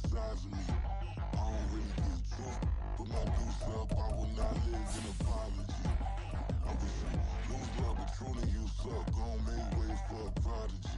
the size of me. I don't really get took. Put my deuce up, I will not live in apology. I wish you lose love, but truly you suck. Gon' make way for a prodigy.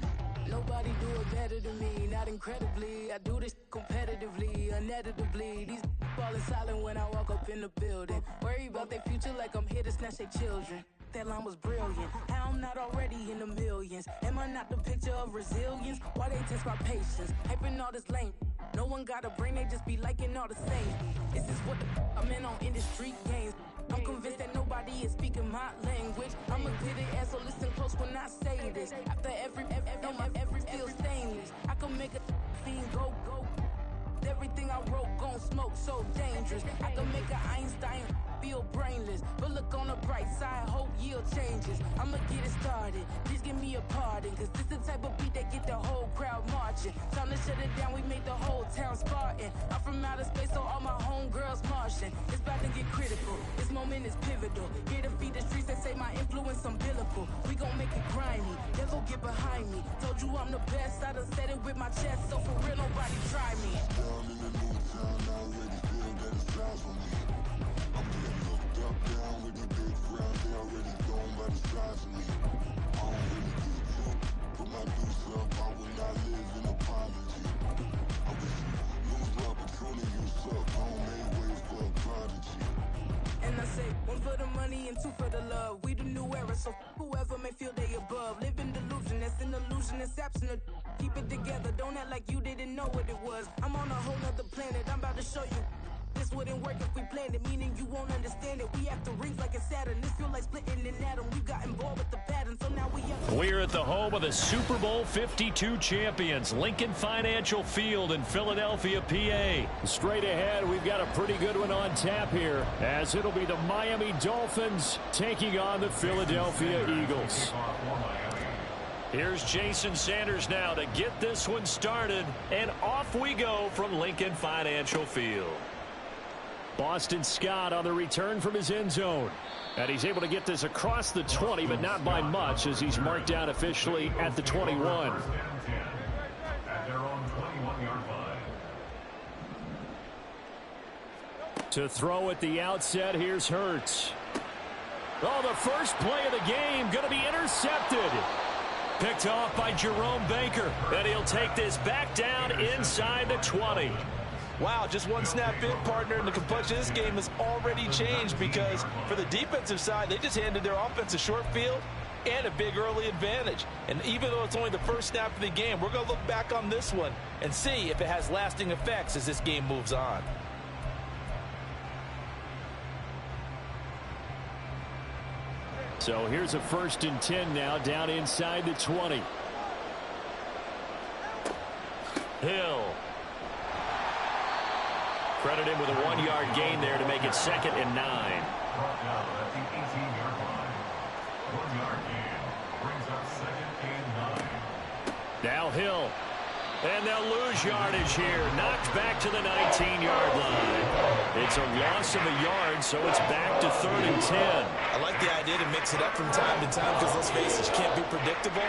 Nobody do it better than me, not incredibly. I do this competitively, uneditably. These falling silent when I walk up in the building. Worry about their future like I'm here to snatch their children. That line was brilliant. How I'm not already in the millions? Am I not the picture of resilience? Why they test my patience? Hyping all this lame. No one got a brain, they just be liking all the same. This is what the I'm in on industry games. I'm convinced that nobody is speaking my language. I'm a good ass, so listen close when I say this. After every feel stainless. I can make a fiend go. Everything I wrote gon' smoke, so dangerous. I can make an Einstein feel brainless. But look on the bright side, hope yield changes. I'ma get it started, please give me a pardon. Cause this the type of beat that get the whole crowd marching. Time to shut it down, we made the whole town Spartan. I'm from outer space, so all my homegirls Martian. It's about to get critical, this moment is pivotal. Here to feed the streets that say my influence umbilical. We gon' make it grimy, devil get behind me. Told you I'm the best, I done said it with my chest. So for real, nobody try me. Down in the new town, I already feel that it's time for me. I'm getting looked up, down with the big crown. They already gone by the size of me. I don't really get took. Put my deuce up, I will not live in apology. I wish you lose love, but truly you suck. Gon' make way for a prodigy. And I say, one for the money and two for the love. We the new era, so whoever may feel they above. Live in delusion, that's an illusion, it's absent. Keep it together, don't act like you didn't know what it was. I'm on a whole nother planet, I'm about to show you. This wouldn't work if we planned it, meaning you won't understand it. We have to rings like a Saturn. This feel like splitting an atom. We've gotten bored with the pattern, so now we up. We're at the home of the Super Bowl 52 champions, Lincoln Financial Field in Philadelphia, PA. Straight ahead, we've got a pretty good one on tap here, as it'll be the Miami Dolphins taking on the Philadelphia Eagles. Here's Jason Sanders now to get this one started, and off we go from Lincoln Financial Field. Boston Scott on the return from his end zone. And he's able to get this across the 20, but not by much, as he's marked down officially at the 21. To throw at the outset, here's Hurts. Oh, the first play of the game going to be intercepted. Picked off by Jerome Baker. And he'll take this back down inside the 20. Wow, just one snap in, partner, and the complexion of this game has already changed because for the defensive side, they just handed their offense a short field and a big early advantage. And even though it's only the first snap of the game, we're going to look back on this one and see if it has lasting effects as this game moves on. So here's a 1st and 10 now, down inside the 20. Hill. Credit him with a 1-yard gain there to make it 2nd and 9. Now Hill. And they'll lose yardage here. Knocked back to the 19-yard line. It's a loss of a yard, so it's back to 3rd and 10. I like the idea to mix it up from time to time because, let's face it, you can't be predictable.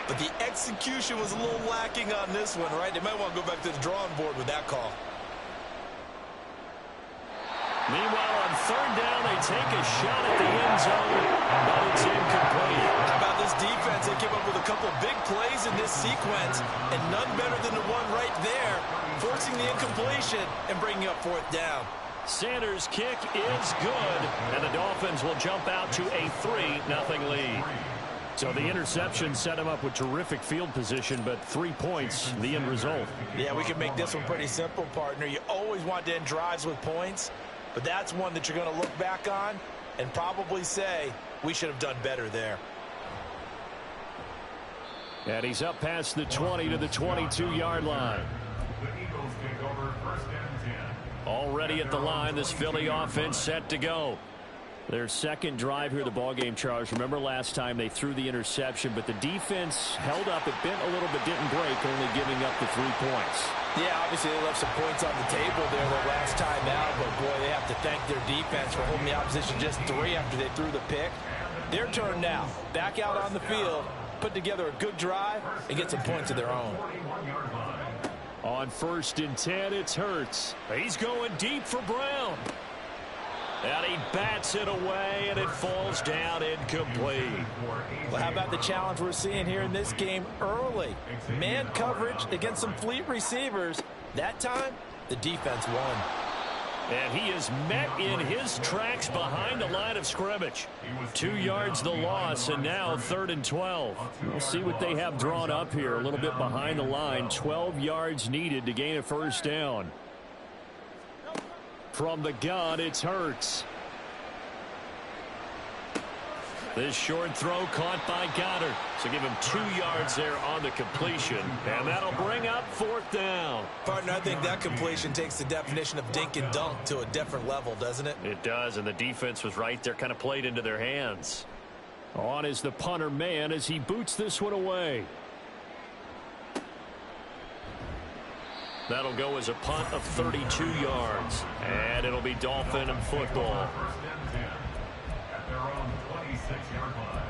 But the execution was a little lacking on this one, right? They might want to go back to the drawing board with that call. Meanwhile, on 3rd down, they take a shot at the end zone, but it's incomplete. How about this defense? They came up with a couple big plays in this sequence, and none better than the one right there, forcing the incompletion and bringing up 4th down. Sanders' kick is good, and the Dolphins will jump out to a 3-0 lead. So the interception set him up with terrific field position, but 3 points, the end result. Yeah, we can make this one pretty simple, partner. You always want to end drives with points. But that's one that you're going to look back on and probably say, we should have done better there. And he's up past the 20 to the 22-yard line. Already at the line, this Philly offense set to go. Their 2nd drive here, the ballgame, Charles. Remember last time they threw the interception, but the defense held up. It bent a little but didn't break, only giving up the 3 points. Yeah, obviously they left some points on the table there the last time out, but boy, they have to thank their defense for holding the opposition just 3 after they threw the pick. Their turn now. Back out on the field, put together a good drive, and get some points of their own. On on 1st and 10, it's Hurts. He's going deep for Brown. And he bats it away, and it falls down incomplete. Well, how about the challenge we're seeing here in this game early? Man coverage against some fleet receivers. That time, the defense won. And he is met in his tracks behind the line of scrimmage. 2 yards the loss, and now 3rd and 12. We'll see what they have drawn up here. A little bit behind the line. 12 yards needed to gain a 1st down. From the gun, it's Hurts. This short throw caught by Goddard. So give him 2 yards there on the completion. And that'll bring up 4th down. Partner, I think that completion takes the definition of dink and dunk to a different level, doesn't it? It does, and the defense was right there, kind of played into their hands. On is the punter man as he boots this one away. That'll go as a punt of 32 yards. And it'll be Dolphin and football. At their own 26-yard line.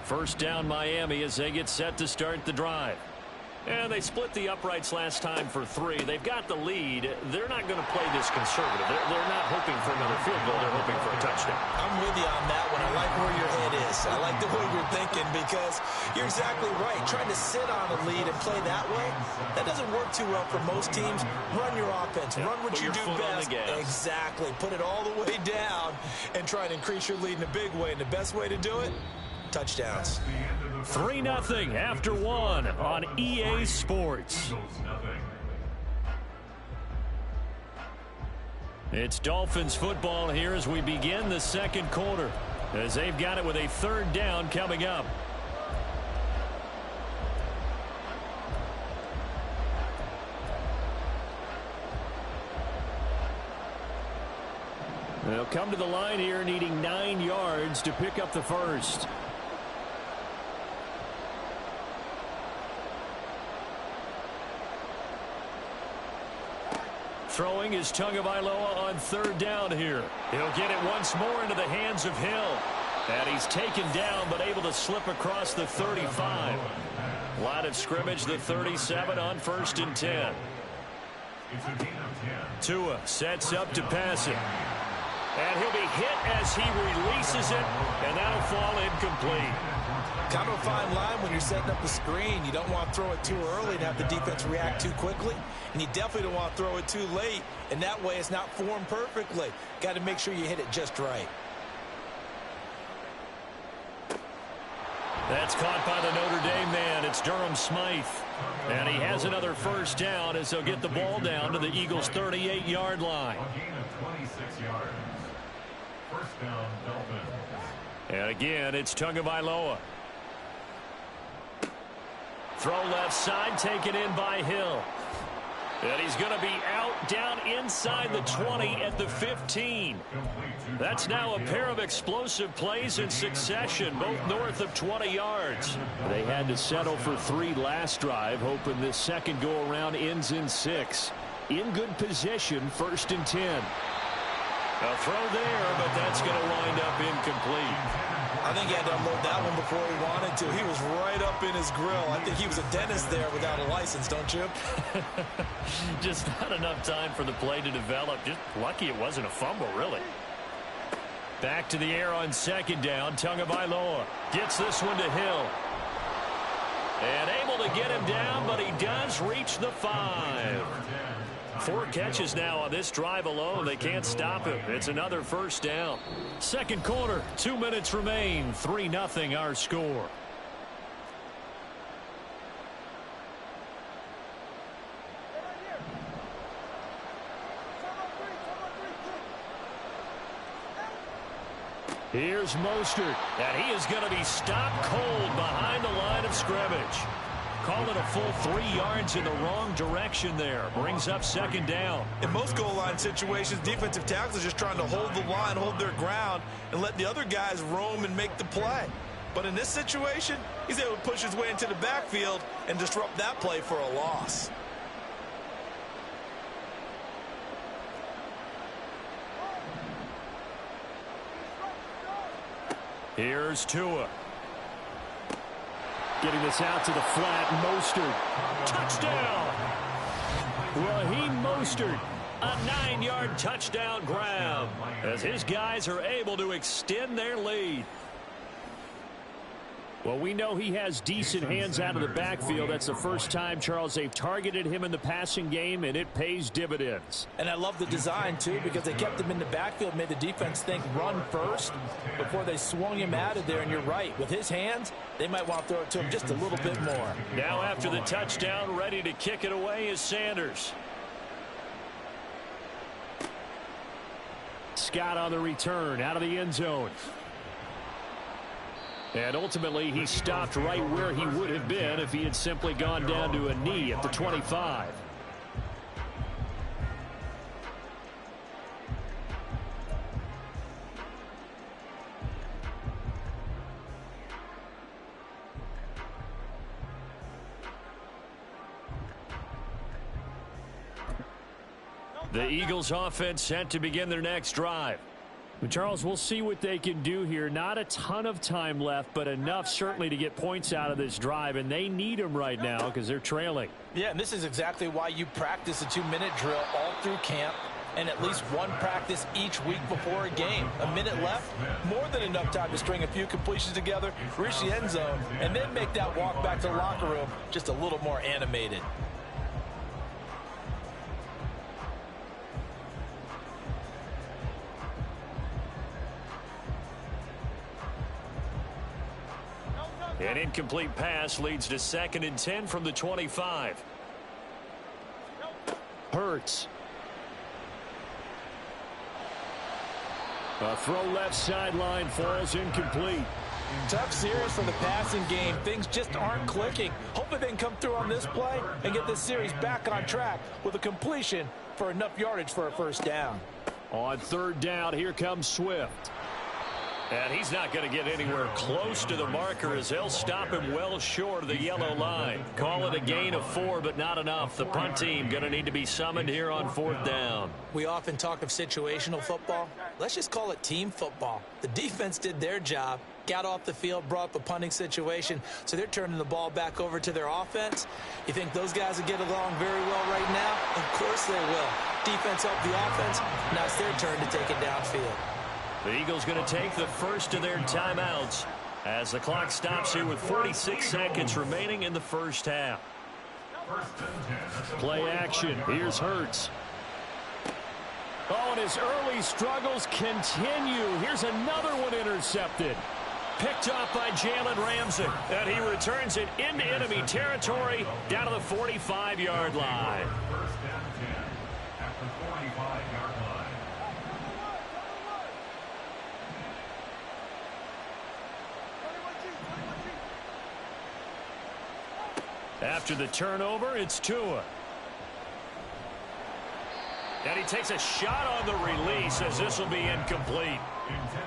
First down Miami as they get set to start the drive. And they split the uprights last time for 3. They've got the lead. They're not going to play this conservative. They're not hoping for another field goal. They're hoping for a touchdown. I'm with you on that one. I like where your head is. I like the way you're thinking because you're exactly right. Trying to sit on a lead and play that way, that doesn't work too well for most teams. Run your offense. Run what you do best. Exactly. Put it all the way down and try to increase your lead in a big way. And the best way to do it, touchdowns. 3-0 after 1 on EA Sports. It's Dolphins football here as we begin the 2nd quarter, as they've got it with a 3rd down coming up. They'll come to the line here needing 9 yards to pick up the 1st. Throwing is Tagovailoa on 3rd down here. He'll get it once more into the hands of Hill. And he's taken down but able to slip across the 35. Line of scrimmage, the 37 on 1st and 10. Tua sets up to pass it. And he'll be hit as he releases it, and that'll fall incomplete. Kind of a fine line when you're setting up a screen. You don't want to throw it too early and have the defense react too quickly. And you definitely don't want to throw it too late, and that way it's not formed perfectly. Got to make sure you hit it just right. That's caught by the Notre Dame man. It's Durham Smythe. And he has another 1st down as they'll get the ball down to the Eagles' 38-yard line. A gain of 26 yards. 1st down, Dolphins. And again, it's Tagovailoa. Throw left side, taken in by Hill. And he's going to be out down inside the 20 at the 15. That's now a pair of explosive plays in succession, both north of 20 yards. They had to settle for 3 last drive, hoping this second go-around ends in 6. In good position, 1st and 10. A throw there, but that's going to wind up incomplete. I think he had to unload that one before he wanted to. He was right up in his grill. I think he was a dentist there without a license, don't you? Just not enough time for the play to develop. Just lucky it wasn't a fumble, really. Back to the air on 2nd down. Tagovailoa gets this one to Hill. And able to get him down, but he does reach the 5. 4 catches now on this drive alone. They can't stop him. It's another 1st down. 2nd quarter, 2 minutes remain. 3-0 our score. Here's Mostert, and he is going to be stopped cold behind the line of scrimmage. Call it a full 3 yards in the wrong direction there. Brings up 2nd down. In most goal line situations, defensive tackles are just trying to hold the line, hold their ground, and let the other guys roam and make the play. But in this situation, he's able to push his way into the backfield and disrupt that play for a loss. Here's Tua. Getting this out to the flat. Mostert. Touchdown! Raheem Mostert. A 9-yard touchdown grab as his guys are able to extend their lead. Well, we know he has decent hands out of the backfield. That's the first time, Charles, they've targeted him in the passing game, and it pays dividends. And I love the design, too, because they kept him in the backfield, made the defense think run first before they swung him out of there. And you're right. With his hands, they might want to throw it to him just a little bit more. Now after the touchdown, ready to kick it away is Sanders. Scott on the return, out of the end zone. And ultimately, he stopped right where he would have been if he had simply gone down to a knee at the 25. The Eagles offense set to begin their next drive. Charles, we'll see what they can do here. Not a ton of time left, but enough certainly to get points out of this drive, and they need them right now because they're trailing. Yeah, and this is exactly why you practice a 2-minute drill all through camp and at least one practice each week before a game. A minute left, more than enough time to string a few completions together, reach the end zone, and then make that walk back to the locker room just a little more animated. An incomplete pass leads to 2nd and 10 from the 25. Hurts. A throw left sideline falls incomplete. Tough series for the passing game. Things just aren't clicking. Hopefully they can come through on this play and get this series back on track with a completion for enough yardage for a first down. On 3rd down, here comes Swift. And he's not going to get anywhere close to the marker as they'll stop him well short of the yellow line. Call it a gain of 4, but not enough. The punt team going to need to be summoned here on 4th down. We often talk of situational football. Let's just call it team football. The defense did their job, got off the field, brought up a punting situation, so they're turning the ball back over to their offense. You think those guys will get along very well right now? Of course they will. Defense helped the offense. Now it's their turn to take it downfield. The Eagles going to take the first of their timeouts as the clock stops here with 46 seconds remaining in the first half. Play action. Here's Hurts. Oh, and his early struggles continue. Here's another one intercepted. Picked off by Jalen Ramsey. And he returns it into enemy territory down to the 45-yard line. First and 10 at the 45-yard line. After the turnover, it's Tua. And he takes a shot on the release as this will be incomplete.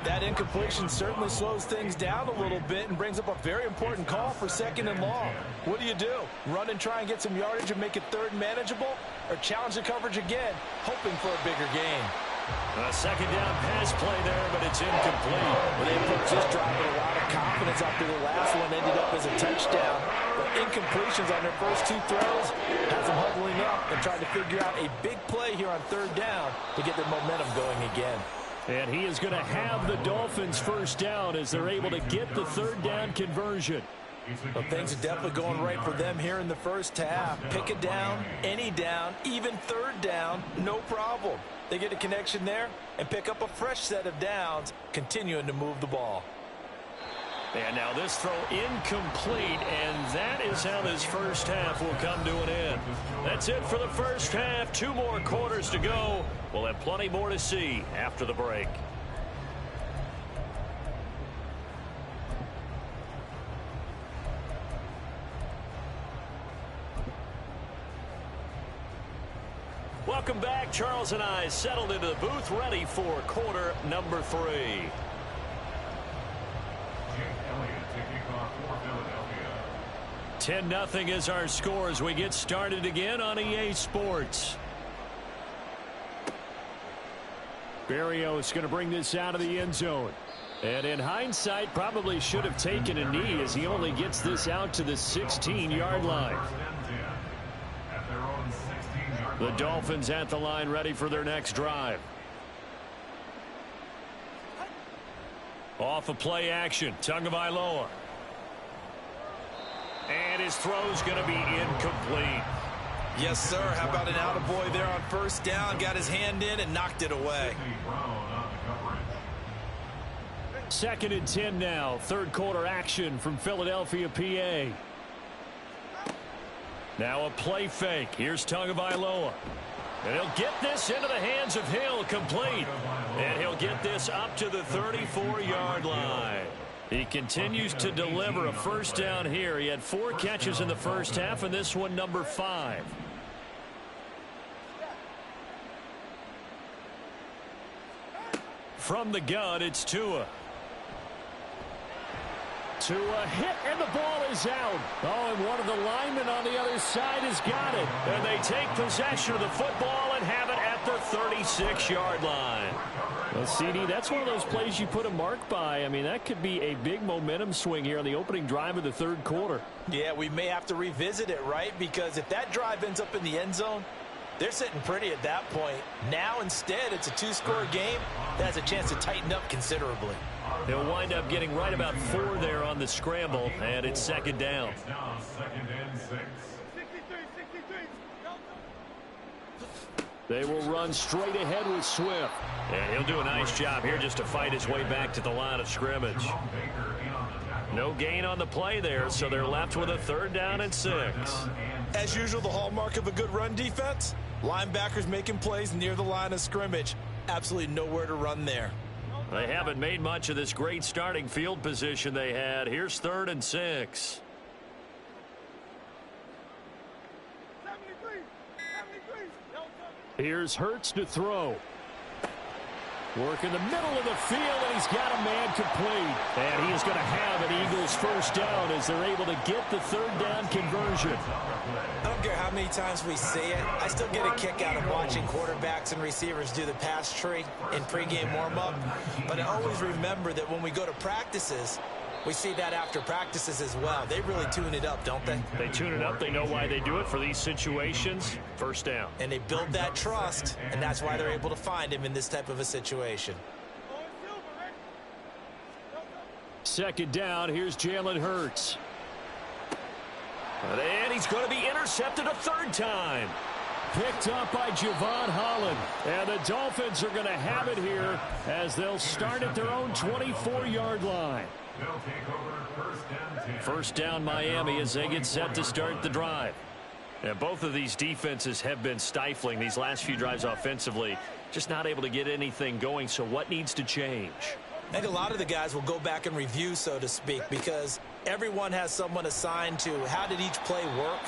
That incompletion certainly slows things down a little bit and brings up a very important call for 2nd and long. What do? Run and try and get some yardage and make it 3rd and manageable? Or challenge the coverage again, hoping for a bigger gain? A 2nd down pass play there, but it's incomplete. Well, they just dropping a lot of confidence after the last one ended up as a touchdown. But incompletions on their first 2 throws has them huddling up and trying to figure out a big play here on 3rd down to get their momentum going again. And he is going to have the Dolphins first down as they're able to get the 3rd down conversion. Well, things are definitely going right for them here in the first half. Pick a down, any down, even 3rd down, no problem. They get a connection there and pick up a fresh set of downs, continuing to move the ball. And now this throw incomplete, and that is how this first half will come to an end. That's it for the first half. 2 more quarters to go. We'll have plenty more to see after the break. Welcome back. Charles and I settled into the booth, ready for quarter number 3. 10-0 is our score as we get started again on EA Sports. Barrios going to bring this out of the end zone. And in hindsight, probably should have taken a knee as he only gets this out to the 16-yard line. The Dolphins at the line ready for their next drive. Off of play action, Tagovailoa. And his throw's going to be incomplete. Yes, sir. How about an attaboy there on first down? Got his hand in and knocked it away. 2nd and 10 now. Third quarter action from Philadelphia, PA. Now a play fake. Here's Tagovailoa. And he'll get this into the hands of Hill, complete. And he'll get this up to the 34-yard line. He continues to deliver a first down here. He had 4 catches in the first half, and this one number 5. From the gun, it's Tua. Tua hit, and the ball is out. Oh, and one of the linemen on the other side has got it. And they take possession of the football and have it at the 36-yard line. Well, CD, that's one of those plays you put a mark by. I mean, that could be a big momentum swing here on the opening drive of the third quarter. Yeah, we may have to revisit it, right? Because if that drive ends up in the end zone, they're sitting pretty at that point. Now, instead, it's a 2-score game. That has a chance to tighten up considerably. They'll wind up getting right about 4 there on the scramble, and it's 2nd down. It's now 2nd and 6. They will run straight ahead with Swift. And he'll do a nice job here just to fight his way back to the line of scrimmage. No gain on the play there, so they're left with a 3rd down and 6. As usual, the hallmark of a good run defense, linebackers making plays near the line of scrimmage. Absolutely nowhere to run there. They haven't made much of this great starting field position they had. Here's 3rd and 6. Here's Hurts to throw. Work in the middle of the field, and he's got a man complete. And he is going to have an Eagles first down as they're able to get the 3rd down conversion. I don't care how many times we see it. I still get a kick out of watching quarterbacks and receivers do the pass tree in pregame warm-up. But I always remember that when we go to practices, we see that after practices as well. They really tune it up, don't they? They tune it up. They know why they do it for these situations. First down. And they build that trust, and that's why they're able to find him in this type of a situation. 2nd down. Here's Jalen Hurts. And he's going to be intercepted a 3rd time. Picked up by Javon Holland. And the Dolphins are going to have it here as they'll start at their own 24-yard line. They'll take over 1st and 10. First down Miami as they get set to start the drive. And both of these defenses have been stifling these last few drives offensively. Just not able to get anything going. So what needs to change? I think a lot of the guys will go back and review, so to speak, because everyone has someone assigned to how did each play work.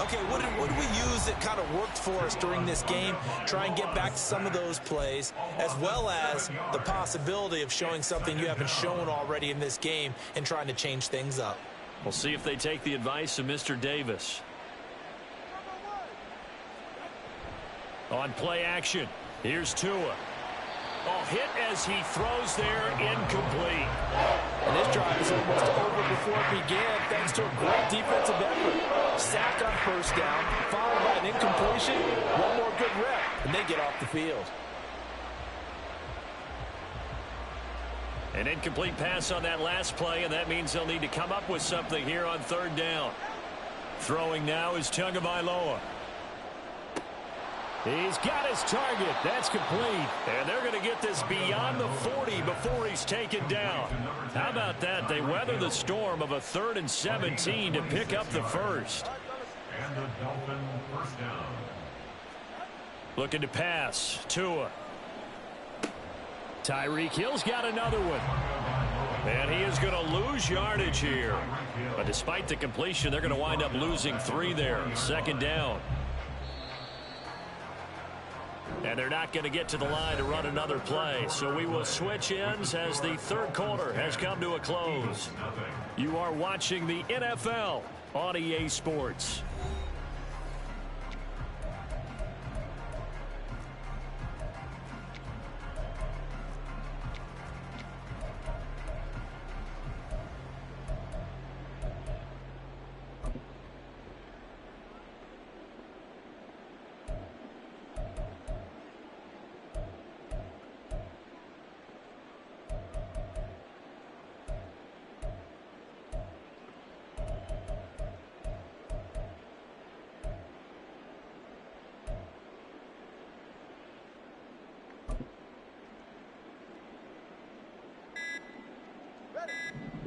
Okay, what did we use that kind of worked for us during this game? Try and get back to some of those plays, as well as the possibility of showing something you haven't shown already in this game and trying to change things up. We'll see if they take the advice of Mr. Davis. On play action, here's Tua. Oh, hit as he throws there, incomplete. And this drive is almost over before it began thanks to a great defensive effort. Sack on first down, followed by an incompletion, one more good rep, and they get off the field. An incomplete pass on that last play, and that means they'll need to come up with something here on 3rd down. Throwing now is Tagovailoa. He's got his target. That's complete. And they're going to get this beyond the 40 before he's taken down. How about that? They weather the storm of a 3rd and 17 to pick up the first. And the Dolphin first down. Looking to pass. Tua. Tyreek Hill's got another one. And he is going to lose yardage here. But despite the completion, they're going to wind up losing 3 there. 2nd down. And they're not going to get to the line to run another play. So we will switch ends as the third quarter has come to a close. You are watching the NFL on EA Sports.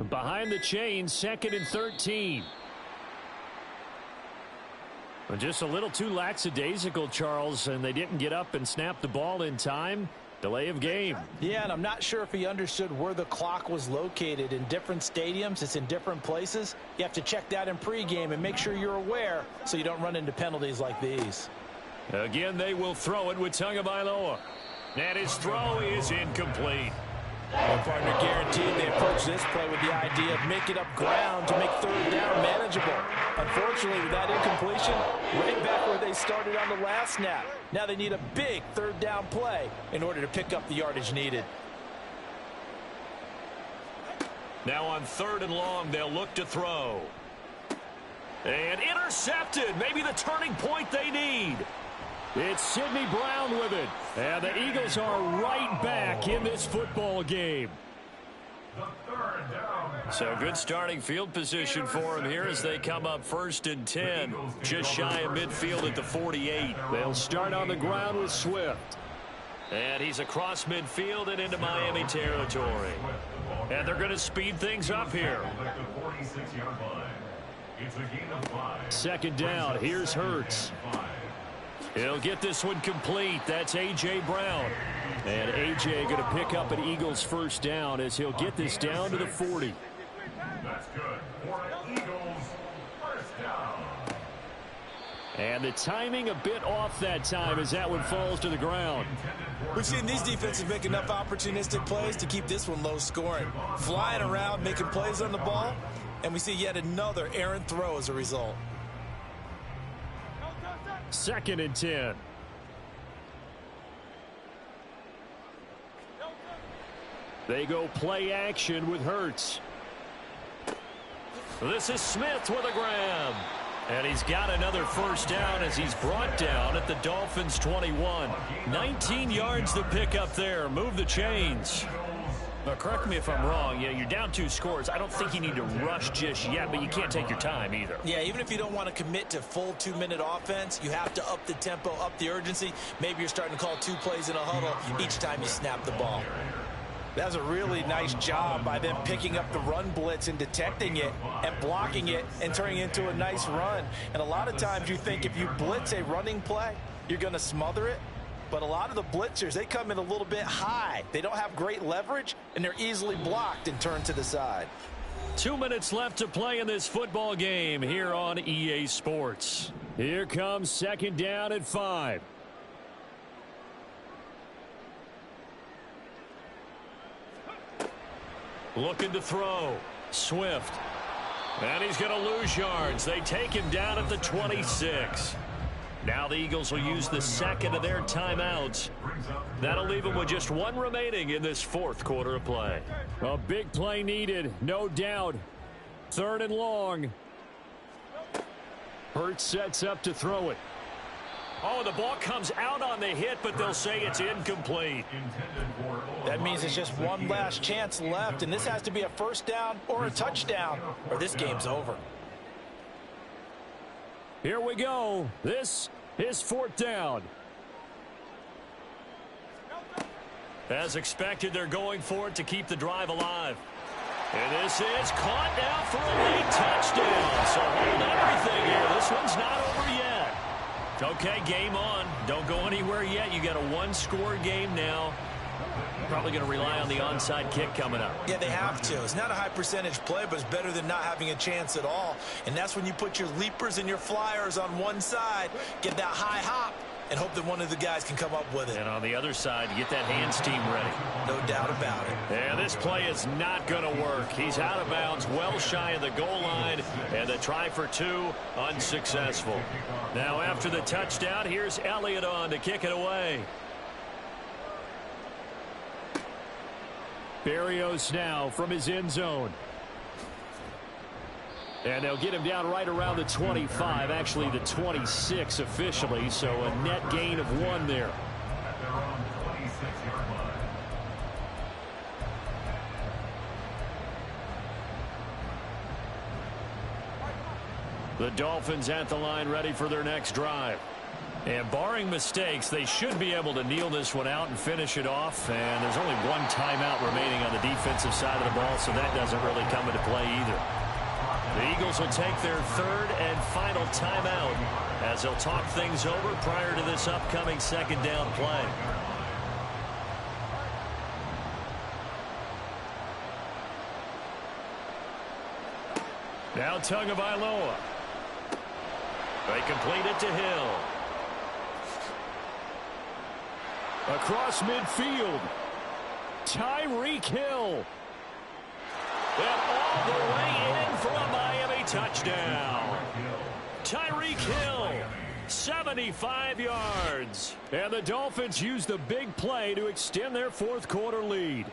Behind the chains, 2nd and 13. Just a little too lackadaisical, Charles, and they didn't get up and snap the ball in time. Delay of game. Yeah, and I'm not sure if he understood where the clock was located. In different stadiums, it's in different places. You have to check that in pregame and make sure you're aware so you don't run into penalties like these. Again, they will throw it with Tagovailoa. And his throw is incomplete. Well, partner, guaranteed they approach this play with the idea of making up ground to make 3rd down manageable. Unfortunately, with that incompletion, right back where they started on the last snap. Now they need a big 3rd down play in order to pick up the yardage needed. Now on 3rd and long, they'll look to throw. And intercepted. Maybe the turning point they need. It's Sidney Brown with it. And the Eagles are right back in this football game. So good starting field position for him here as they come up 1st and 10. Just shy of midfield at the 48. They'll start on the ground with Swift. And he's across midfield and into Miami territory. And they're going to speed things up here. 2nd down. Here's Hurts. He'll get this one complete. That's A.J. Brown. And A.J. going to pick up an Eagles 1st down as he'll get this down to the 40. That's good for Eagles 1st down. And the timing a bit off that time as that one falls to the ground. We've seen these defenses make enough opportunistic plays to keep this one low scoring. Flying around, making plays on the ball, and we see yet another errant throw as a result. 2nd and 10. They go play action with Hurts. This is Smith with a grab. And he's got another 1st down as he's brought down at the Dolphins 21. 19 yards to pick up there. Move the chains. Now, correct me if I'm wrong. Yeah, you're down 2 scores. I don't think you need to rush just yet, but you can't take your time either. Yeah, even if you don't want to commit to full 2-minute offense, you have to up the tempo, up the urgency. Maybe you're starting to call 2 plays in a huddle each time you snap the ball. That was a really nice job by them picking up the run blitz and detecting it and blocking it and turning it into a nice run. And a lot of times you think if you blitz a running play, you're going to smother it. But a lot of the blitzers, they come in a little bit high. They don't have great leverage, and they're easily blocked and turned to the side. 2 minutes left to play in this football game here on EA Sports. Here comes 2nd down at 5. Looking to throw. Swift. And he's going to lose yards. They take him down at the 26. Now the Eagles will use the 2nd of their timeouts. That'll leave them with just 1 remaining in this 4th quarter of play. A big play needed, no doubt. 3rd and long. Hurts sets up to throw it. Oh, the ball comes out on the hit, but they'll say it's incomplete. That means it's just one last chance left, and this has to be a 1st down or a touchdown, or this game's over. Here we go. This is 4th down. As expected, they're going for it to keep the drive alive. And this is caught now for a late touchdown. So hold everything here. This one's not over yet. Okay, game on. Don't go anywhere yet. You got a 1-score game now. Probably going to rely on the onside kick coming up. Yeah, they have to. It's not a high percentage play, but it's better than not having a chance at all. And that's when you put your leapers and your flyers on one side, get that high hop, and hope that one of the guys can come up with it. And on the other side, get that hands team ready. No doubt about it. And this play is not going to work. He's out of bounds, well shy of the goal line, and the try for 2 unsuccessful. Now after the touchdown, here's Elliott on to kick it away. Berrios now from his end zone. And they'll get him down right around the 25, actually the 26 officially, so a net gain of 1 there. The Dolphins at the line ready for their next drive. And barring mistakes, they should be able to kneel this one out and finish it off. And there's only one timeout remaining on the defensive side of the ball, so that doesn't really come into play either. The Eagles will take their third and final timeout as they'll talk things over prior to this upcoming second down play. Now Tagovailoa. They complete it to Hill. Across midfield. Tyreek Hill. And all the way in for a Miami touchdown. Tyreek Hill, 75 yards. And the Dolphins use the big play to extend their fourth quarter lead.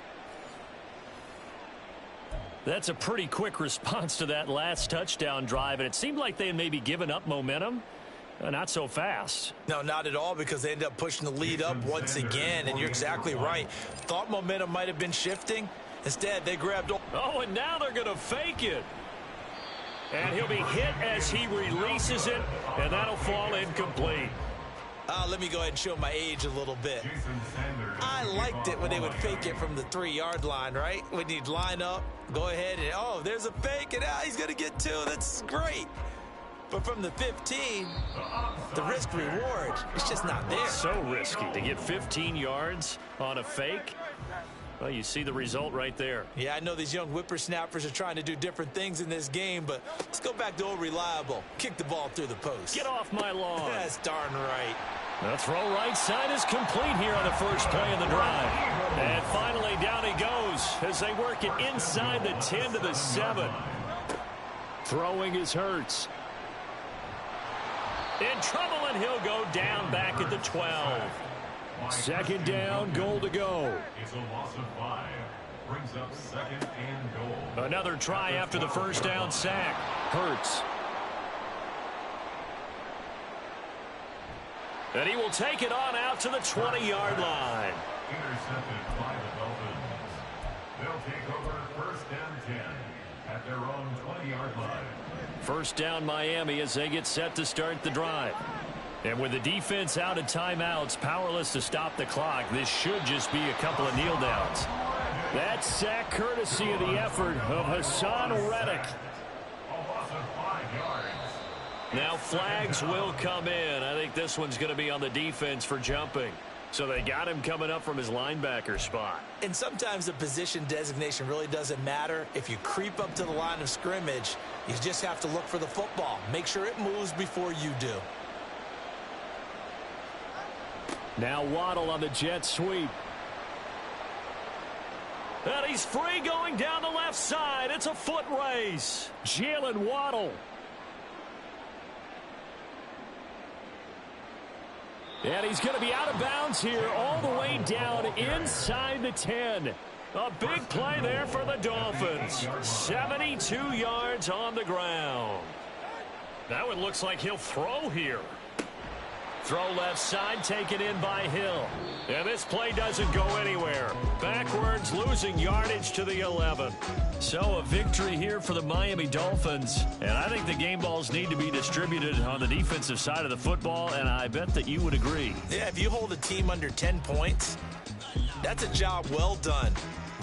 That's a pretty quick response to that last touchdown drive, and it seemed like they had maybe given up momentum. Not so fast. No, not at all, because they ended up pushing the lead up once again, and you're exactly right. Thought momentum might have been shifting. Instead, they grabbed... Oh, and now they're going to fake it. And he'll be hit as he releases it, and that'll fall incomplete. Let me go ahead and show my age a little bit. I liked it when they would fake it from the 3-yard line, right? When you'd line up, go ahead, and oh, there's a fake, and he's going to get 2. That's great. But from the 15, the risk-reward, it's just not there. So risky to get 15 yards on a fake. Well, you see the result right there. Yeah, I know these young whippersnappers are trying to do different things in this game, but let's go back to old reliable. Kick the ball through the post. Get off my lawn. That's darn right. The throw right side is complete here on the first play of the drive. And finally down he goes as they work it inside the 10 to the 7. Throwing is Hurts. In trouble, and he'll go down back at the 12. Second down, goal to go. It's a loss of 5. Brings up second and goal. Another try after the first down sack. Hurts. And he will take it on out to the 20-yard line. Intercepted by the Dolphins. They'll take over first and 10 at their own 20-yard line. First down Miami as they get set to start the drive. And with the defense out of timeouts, powerless to stop the clock, this should just be a couple of kneel downs. That sack courtesy of the effort of Hassan Reddick. A loss of 5 yards. Now flags will come in. I think this one's going to be on the defense for jumping. So they got him coming up from his linebacker spot. And sometimes the position designation really doesn't matter. If you creep up to the line of scrimmage, you just have to look for the football. Make sure it moves before you do. Now Waddle on the jet sweep. And he's free going down the left side. It's a foot race. Jalen Waddle. And he's going to be out of bounds here all the way down inside the 10. A big play there for the Dolphins. 72 yards on the ground. That one looks like he'll throw here. Throw left side, taken in by Hill. And this play doesn't go anywhere. Backwards, losing yardage to the 11. So a victory here for the Miami Dolphins. And I think the game balls need to be distributed on the defensive side of the football, and I bet that you would agree. Yeah, if you hold a team under 10 points, that's a job well done.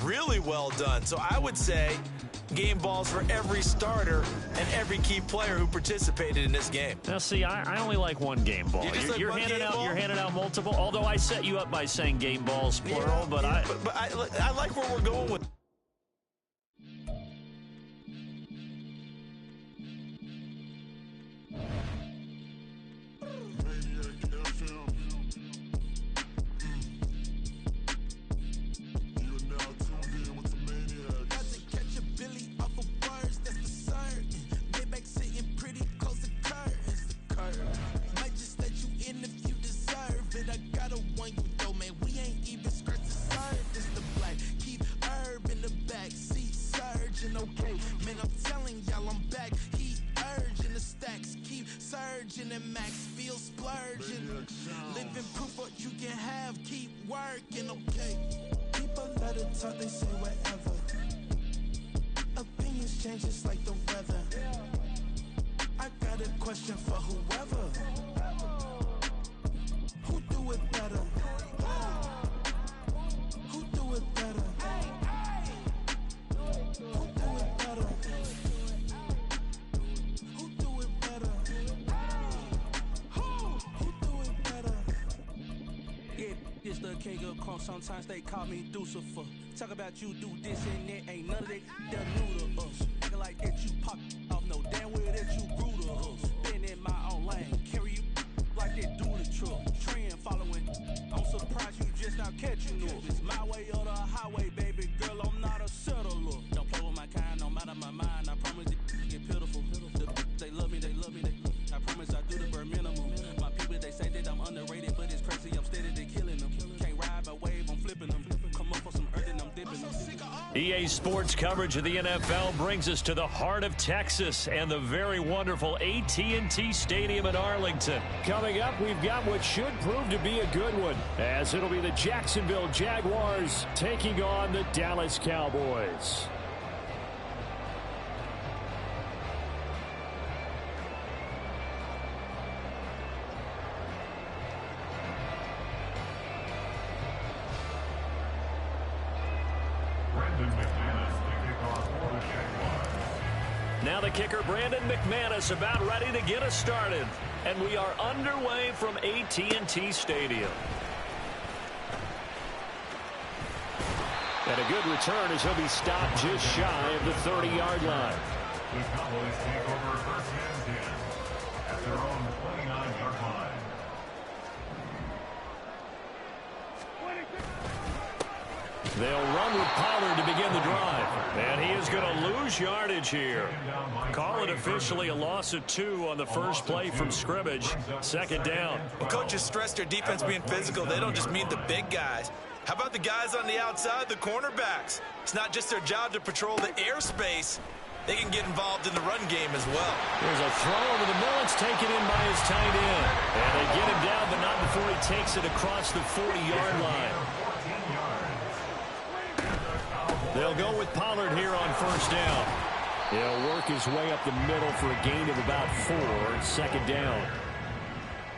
Really well done. So I would say game balls for every starter and every key player who participated in this game. Now, see, I only like one game ball. You're handing out multiple. Although I set you up by saying game balls plural, but I like where we're going with. They say whatever. Opinions change just like the weather. I got a question for whoever. King of Crunk, sometimes they call me Lucifer. Talk about you do this and that, ain't none of that new to us. Acting like that you pop off, no damn well that you grew to us. Been in my own lane, carry you like that do the truck. Trend following, I'm surprised you just not catching up. It's my way or the highway, baby girl, I'm not a settler. Don't play with my kind, no matter my mind, I promise it get pitiful. They love me, they love me, they love me. I promise I do the bare minimum. My people, they say that I'm underrated, but it's crazy, I'm steady, they killing them. Can't ride my wave, I'm flipping them. Come up for some earth and I'm dipping them. EA Sports coverage of the NFL brings us to the heart of Texas and the very wonderful AT&T Stadium in Arlington. Coming up, we've got what should prove to be a good one, as it'll be the Jacksonville Jaguars taking on the Dallas Cowboys. Now the kicker, Brandon McManus, about ready to get us started. And we are underway from AT&T Stadium. And a good return as he'll be stopped just shy of the 30-yard line. The Cowboys take over first and 10 at their own 29-yard line. They'll run with Pollard to begin the drive. And he is going to lose yardage here. Call it officially a loss of 2 on the first play from scrimmage. Second down. Well, coaches stress their defense being physical. They don't just mean the big guys. How about the guys on the outside, the cornerbacks? It's not just their job to patrol the airspace. They can get involved in the run game as well. There's a throw over the middle. It's taken in by his tight end. And they get him down, but not before he takes it across the 40-yard line. They'll go with Pollard here on first down. He'll work his way up the middle for a gain of about 4. Second down.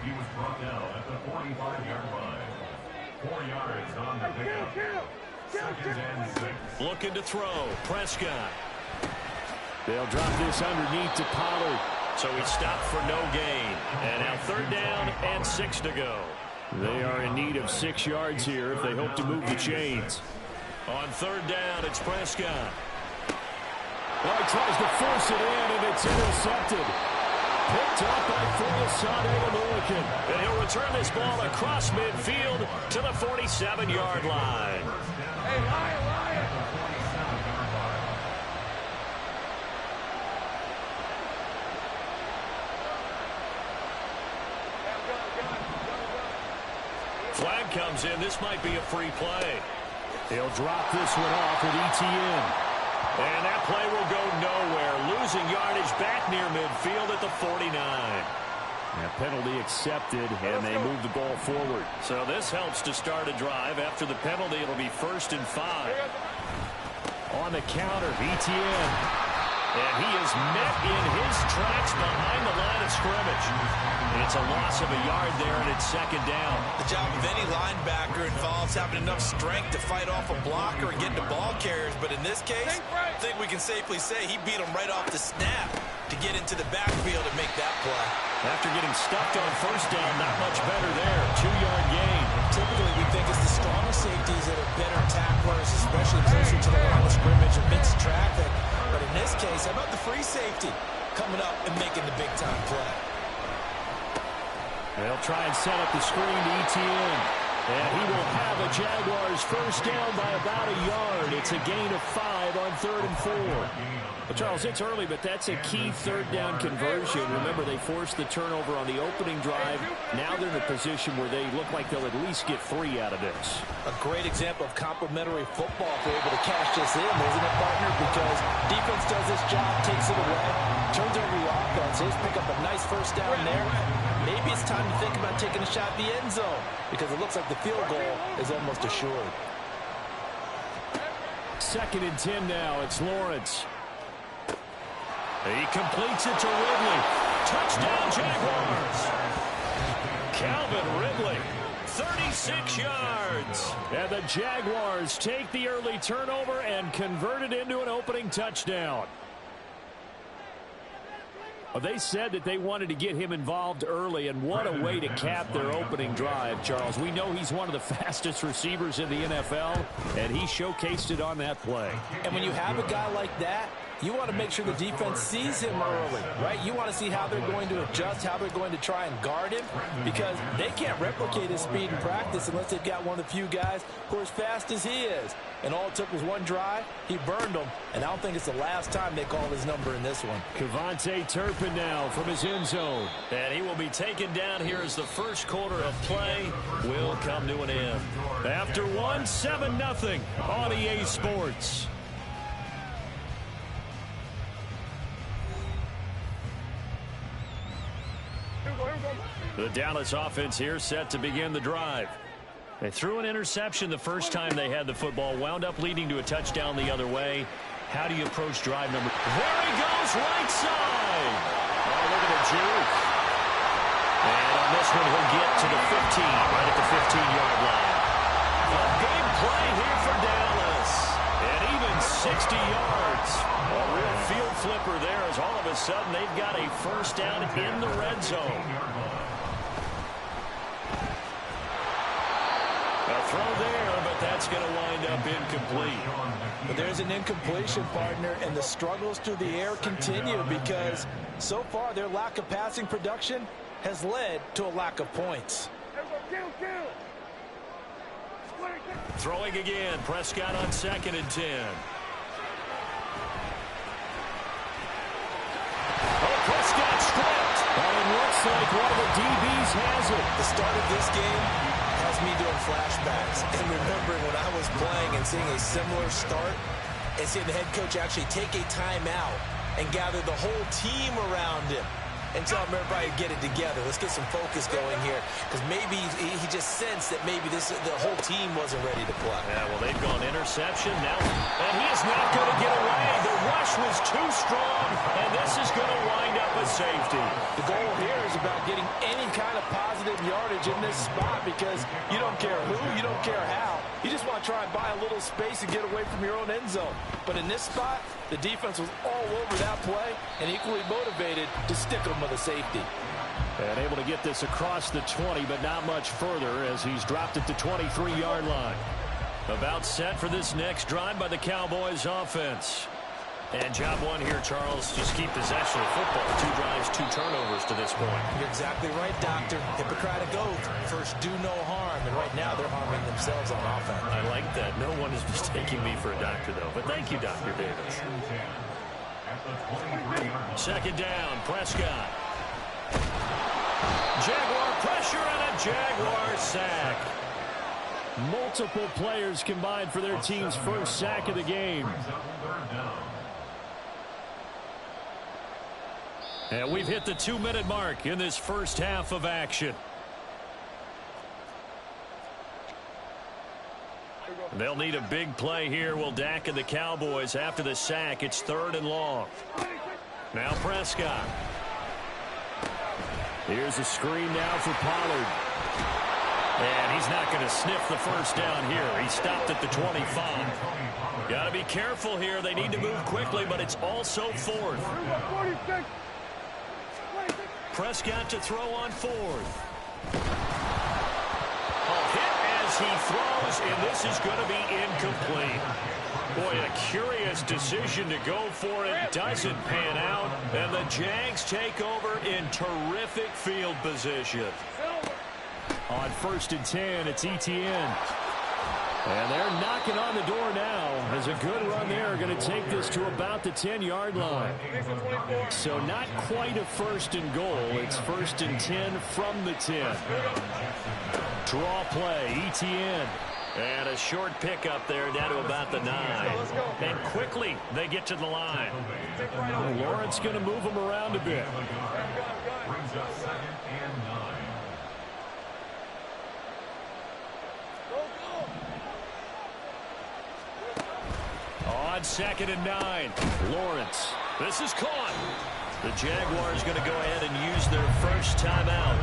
He was brought down at the 45-yard line. 4 yards on the pickup. Second and 6. Looking to throw. Prescott. They'll drop this underneath to Pollard. So he stopped for no gain. And now third down and 6 to go. They are in need of 6 yards here if they hope to move the chains. On third down, it's Prescott. Well, he tries to force it in, and it's intercepted. Picked up by Foyesade Milliken. And he'll return this ball across midfield to the 47-yard line. Hey, Ryan! Flag comes in. This might be a free play. He'll drop this one off with Etienne. And that play will go nowhere. Losing yardage back near midfield at the 49. And penalty accepted, and they move the ball forward. So this helps to start a drive. After the penalty, it'll be 1st and 5. On the counter, Etienne. And he is met in his tracks behind the line of scrimmage. And it's a loss of a yard there, and it's second down. The job of any linebacker involves having enough strength to fight off a blocker and get to ball carriers. But in this case, I think we can safely say he beat him right off the snap to get into the backfield and make that play. After getting stuffed on first down, not much better there. 2-yard gain. Typically, we think it's the stronger safeties that are better tacklers, especially closer to the line of scrimmage amidst traffic. But in this case, how about the free safety coming up and making the big-time play? They'll try and set up the screen to Etienne. And he will have a Jaguars first down by about a yard. It's a gain of 5 on 3rd and 4. Well, Charles, it's early, but that's a key third down conversion. Remember, they forced the turnover on the opening drive. Now they're in a position where they look like they'll at least get 3 out of this. A great example of complementary football if they're able to cash this in, isn't it, partner? Because defense does this job, takes it away, turns over the offense. They just pick up a nice first down there. Maybe it's time to think about taking a shot at the end zone because it looks like the field goal is almost assured. 2nd and 10 now. It's Lawrence. He completes it to Ridley. Touchdown, Jaguars. Calvin Ridley, 36 yards. And the Jaguars take the early turnover and convert it into an opening touchdown. Well, they said that they wanted to get him involved early, and what a way to cap their opening drive, Charles. We know he's one of the fastest receivers in the NFL, and he showcased it on that play. And when you have a guy like that, you want to make sure the defense sees him early, right? You want to see how they're going to adjust, how they're going to try and guard him, because they can't replicate his speed in practice unless they've got one of the few guys who are as fast as he is. And all it took was one drive. He burned them, and I don't think it's the last time they call his number in this one. Kevontae Turpin now from his end zone. And he will be taken down here as the first quarter of play will come to an end. After 7-0 on EA Sports. The Dallas offense here set to begin the drive. They threw an interception the first time they had the football, wound up leading to a touchdown the other way. How do you approach drive number? There he goes, right side. Oh, look at the juke. And on this one, he'll get to the 15, right at the 15-yard line. A big play here for Dallas. And even 60 yards. A real field flipper there as all of a sudden they've got a first down in the red zone. A throw there, but that's going to wind up incomplete. But there's an incompletion, partner, and the struggles through the air continue because so far their lack of passing production has led to a lack of points. Throwing again, Prescott on 2nd and 10. Oh, Prescott stripped. And it looks like one of the DBs has it. The start of this game has me doing flashbacks and remembering when I was playing and seeing a similar start and seeing the head coach actually take a timeout and gather the whole team around him and tell him everybody to get it together. Let's get some focus going here because maybe he just sensed that maybe the whole team wasn't ready to play. Yeah, well, they've gone interception now, and he is not going to get away. The rush was too strong, and this is going to wind up a safety. The goal here is about getting any kind of positive yardage in this spot because you don't care who, you don't care how. You just want to try and buy a little space and get away from your own end zone. But in this spot, the defense was all over that play and equally motivated to stick them with a safety. And able to get this across the 20, but not much further as he's dropped at the 23-yard line. About set for this next drive by the Cowboys offense. And job one here, Charles, just keep possession of football. 2 drives, 2 turnovers to this point. You're exactly right, Doctor. Hippocratic oath. First, do no harm. And right now, they're harming themselves on offense. I like that. No one is mistaking me for a doctor, though. But thank you, Dr. Davis. 2nd down, Prescott. Jaguar pressure and a Jaguar sack. Multiple players combined for their team's first sack of the game. And we've hit the 2-minute mark in this first half of action. They'll need a big play here, will Dak and the Cowboys. After the sack, it's 3rd and long. Now Prescott. Here's a screen now for Pollard. And he's not going to sniff the first down here. He stopped at the 25. Got to be careful here. They need to move quickly, but it's also 4th. Prescott to throw on 4th. A hit as he throws, and this is going to be incomplete. Boy, a curious decision to go for it. Doesn't pan out, and the Jags take over in terrific field position. On 1st and 10, it's Etienne. And they're knocking on the door now as a good run there. Going to take this to about the 10-yard line. So not quite a 1st and goal. It's 1st and 10 from the 10. Draw play, Etienne. And a short pickup there down to about the 9. And quickly they get to the line. Lawrence going to move them around a bit. Brings up 2nd and 9. On 2nd and 9, Lawrence. This is caught. The Jaguars going to go ahead and use their first timeout,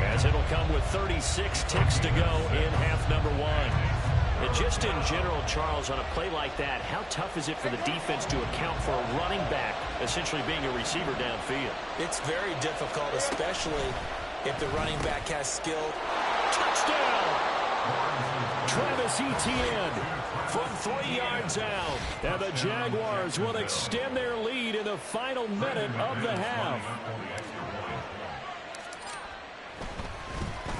as it'll come with 36 ticks to go in half number 1. And just in general, Charles, on a play like that, how tough is it for the defense to account for a running back essentially being a receiver downfield? It's very difficult, especially if the running back has skill. Touchdown! Travis Etienne from 3 yards out. And the Jaguars will extend their lead in the final minute of the half.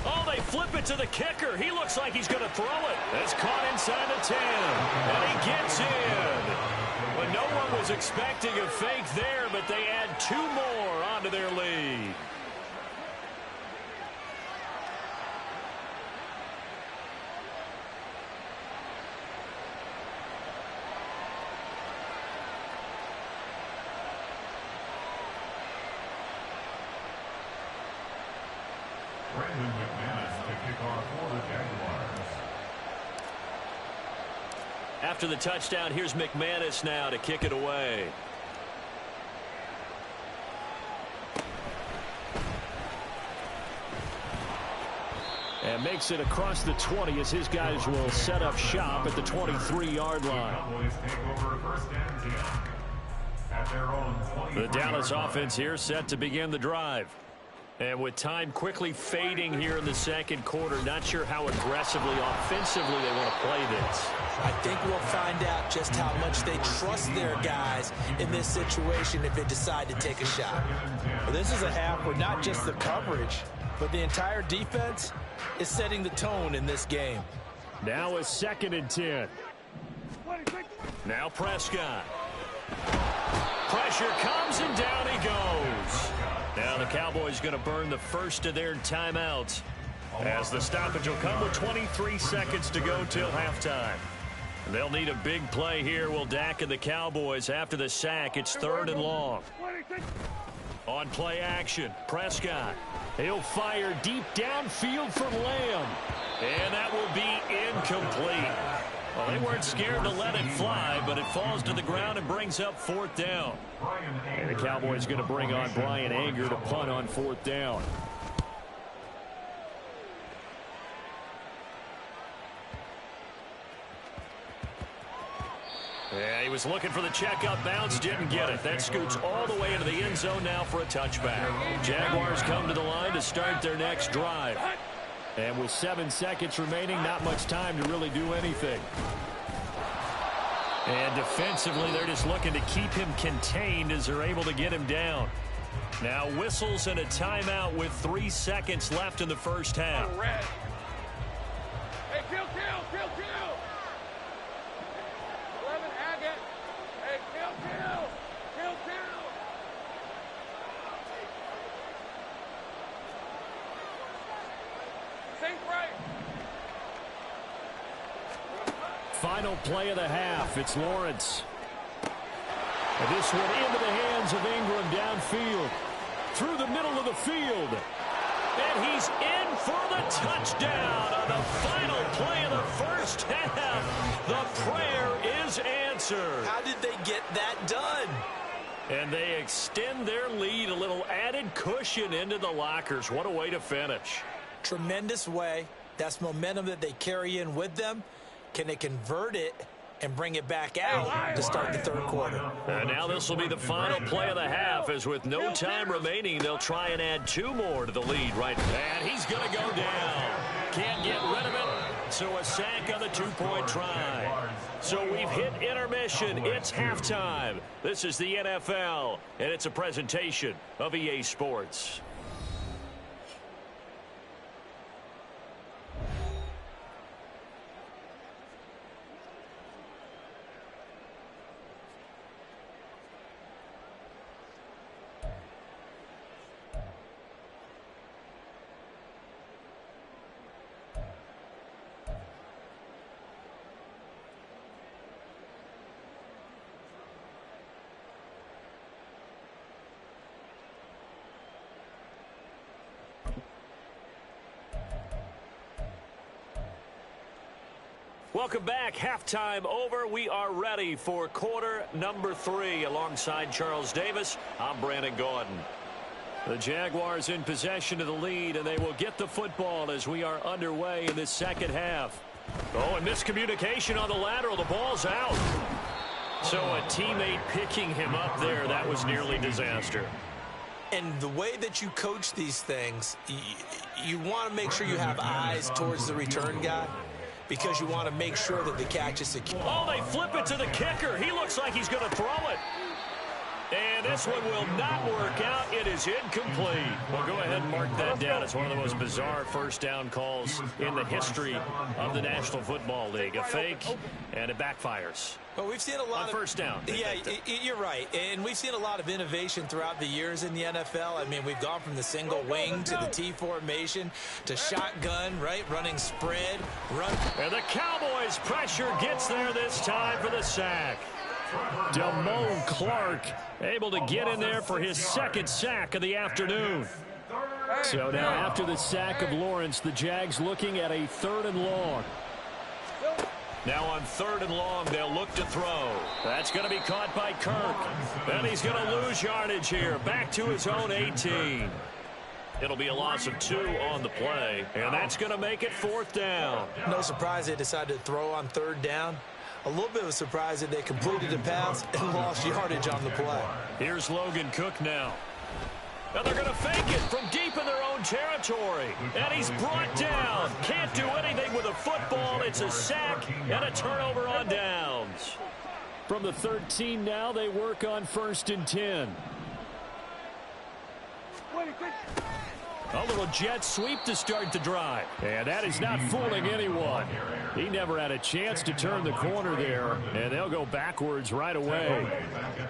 Oh, they flip it to the kicker. He looks like he's going to throw it. It's caught inside the 10. And he gets in. But no one was expecting a fake there, but they add 2 more onto their lead. After the touchdown, here's McManus now to kick it away. And makes it across the 20 as his guys will set up shop at the 23-yard line. The Dallas offense here set to begin the drive. And with time quickly fading here in the second quarter, not sure how aggressively, offensively they want to play this. I think we'll find out just how much they trust their guys in this situation if they decide to take a shot. Well, this is a half where not just the coverage, but the entire defense is setting the tone in this game. Now a 2nd and 10. Now Prescott. Pressure comes and down he goes. Now the Cowboys going to burn the first of their timeouts as the stoppage will come with 23 seconds to go till halftime. They'll need a big play here. Will Dak and the Cowboys after the sack. It's 3rd and long. On play action, Prescott. He'll fire deep downfield for Lamb. And that will be incomplete. Well, they weren't scared to let it fly, but it falls to the ground and brings up 4th down. And the Cowboys going to bring on Brian Anger to punt on 4th down. Yeah, he was looking for the check-up bounce, didn't get it. That scoots all the way into the end zone now for a touchback. Jaguars come to the line to start their next drive. And with 7 seconds remaining, not much time to really do anything. And defensively, they're just looking to keep him contained as they're able to get him down. Now whistles and a timeout with 3 seconds left in the first half. Hey, kill. 11, Agate. Hey, kill. Sink right. Final play of the half. It's Lawrence. And this one into the hands of Ingram downfield. Through the middle of the field. And he's in for the touchdown on the final play of the first half. The prayer is answered. How did they get that done? And they extend their lead, a little added cushion into the lockers. What a way to finish. Tremendous way. That's momentum that they carry in with them. Can they convert it and bring it back out to start the 3rd quarter? And now this will be the final play of the half, as with no time remaining, they'll try and add 2 more to the lead right now. And he's going to go down. Can't get rid of it, so a sack on the 2-point try. So we've hit intermission. It's halftime. This is the NFL, and it's a presentation of EA Sports. Welcome back. Halftime over. We are ready for quarter number 3. Alongside Charles Davis, I'm Brandon Gordon. The Jaguars in possession of the lead, and they will get the football as we are underway in this second half. Oh, and miscommunication on the lateral. The ball's out. So a teammate picking him up there, that was nearly disaster. And the way that you coach these things, you want to make sure you have eyes towards the return guy because you want to make sure that the catch is secure. Oh, they flip it to the kicker. He looks like he's going to throw it. And this one will not work out. It is incomplete. Well, go ahead and mark that down. It's one of the most bizarre first down calls in the history of the National Football League. A fake, and it backfires. Well, we've seen a lot on first down. Yeah, you're right. And we've seen a lot of innovation throughout the years in the NFL. I mean, we've gone from the single wing to the T formation to shotgun, right? Running spread, run. And the Cowboys pressure gets there this time for the sack. Damone Clark able to get in there for his second sack of the afternoon. So now after the sack of Lawrence, the Jags looking at a 3rd and long. Now on 3rd and long, they'll look to throw. That's going to be caught by Kirk. Then he's going to lose yardage here. Back to his own 18. It'll be a loss of 2 on the play, and that's going to make it 4th down. No surprise they decided to throw on 3rd down. A little bit of a surprise that they completed the pass and lost yardage on the play. Here's Logan Cook now. And they're going to fake it from deep in their own territory. And he's brought down. Can't do anything with a football. It's a sack and a turnover on downs. From the 13 now, they work on 1st and 10. A little jet sweep to start the drive. And that is not fooling anyone. He never had a chance to turn the corner there, and they'll go backwards right away.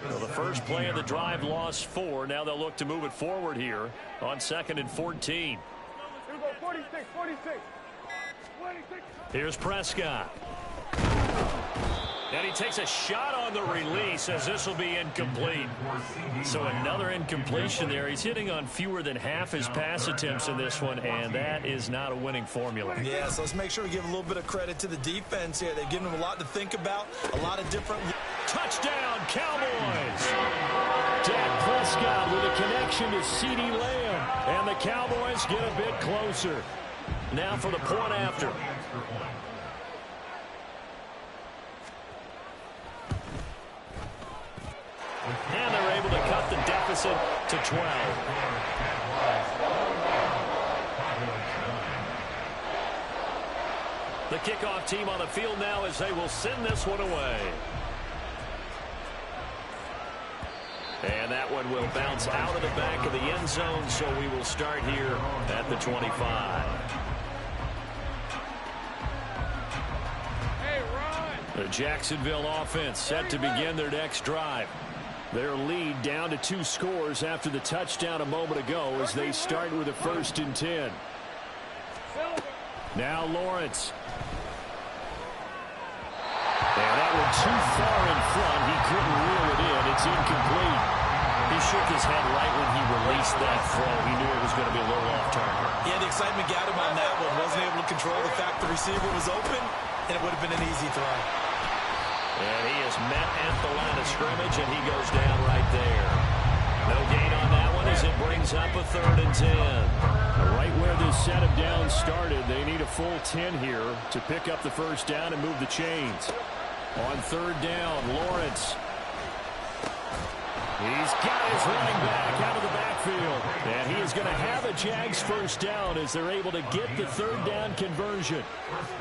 So the first play of the drive lost 4. Now they'll look to move it forward here on 2nd and 14. 46. Here's Prescott. And he takes a shot on the release as this will be incomplete. So another incompletion there. He's hitting on fewer than half his pass attempts in this one, and that is not a winning formula. Yeah, so let's make sure we give a little bit of credit to the defense here. They've given them a lot to think about, a lot of different... Touchdown, Cowboys! Dak Prescott with a connection to CeeDee Lamb, and the Cowboys get a bit closer. Now for the point after. And they're able to cut the deficit to 12. The kickoff team on the field now as they will send this one away. And that one will bounce out of the back of the end zone, so we will start here at the 25. Hey, run! The Jacksonville offense set to begin their next drive. Their lead down to 2 scores after the touchdown a moment ago as they start with a 1st and 10. Now Lawrence. And that one too far in front. He couldn't reel it in. It's incomplete. He shook his head right when he released that throw. He knew it was going to be a little off target. Yeah, the excitement got him on that one. Wasn't able to control the fact the receiver was open, and it would have been an easy throw. And he is met at the line of scrimmage, and he goes down right there. No gain on that one as it brings up a 3rd and 10. Right where this set of downs started, they need a full 10 here to pick up the first down and move the chains. On 3rd down, Lawrence. He's got his running back out of the backfield. And he is going to have a Jags first down as they're able to get the 3rd down conversion.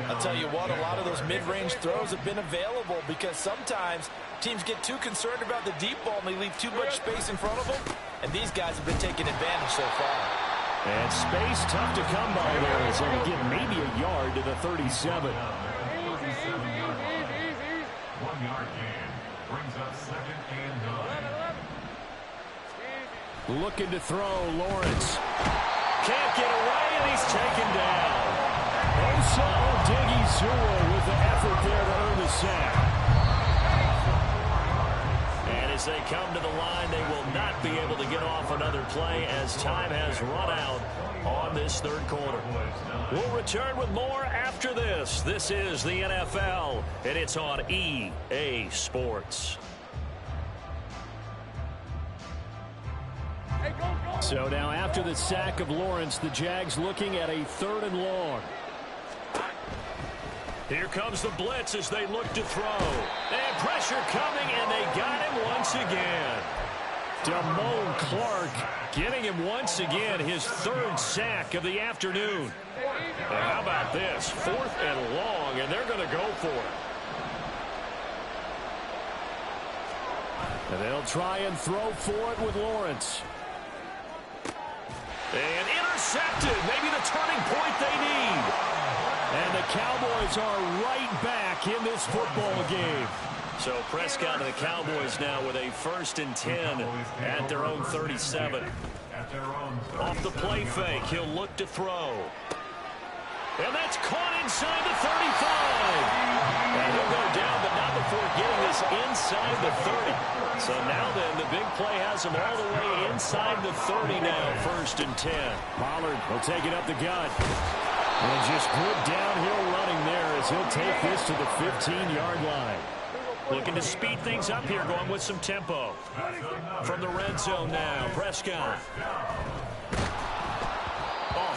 I'll tell you what, a lot of those mid-range throws have been available because sometimes teams get too concerned about the deep ball and they leave too much space in front of them. And these guys have been taking advantage so far. And space tough to come by there as they get maybe a yard to the 37. 1 yard gain brings up 2nd and 9. Looking to throw, Lawrence. Can't get away, and he's taken down. Osa Odighizuwa with the effort there to earn the sack. And as they come to the line, they will not be able to get off another play as time has run out on this 3rd quarter. We'll return with more after this. This is the NFL, and it's on EA Sports. So now after the sack of Lawrence, the Jags looking at a 3rd and long. Here comes the blitz as they look to throw. And pressure coming, and they got him once again. Damone Clark getting him once again, his third sack of the afternoon. And how about this? 4th and long, and they're going to go for it. And they'll try and throw for it with Lawrence. And intercepted. Maybe the turning point they need. And the Cowboys are right back in this football game. So Prescott and the Cowboys now with a 1st and 10 at their own 37. Off the play fake, he'll look to throw. And that's caught inside the 35. And he'll go down, but not before getting this inside the 30. So now then, the big play has him all the way inside the 30 now, 1st and 10. Pollard will take it up the gut. And just good downhill running there as he'll take this to the 15-yard line. Looking to speed things up here, going with some tempo. From the red zone now, Prescott.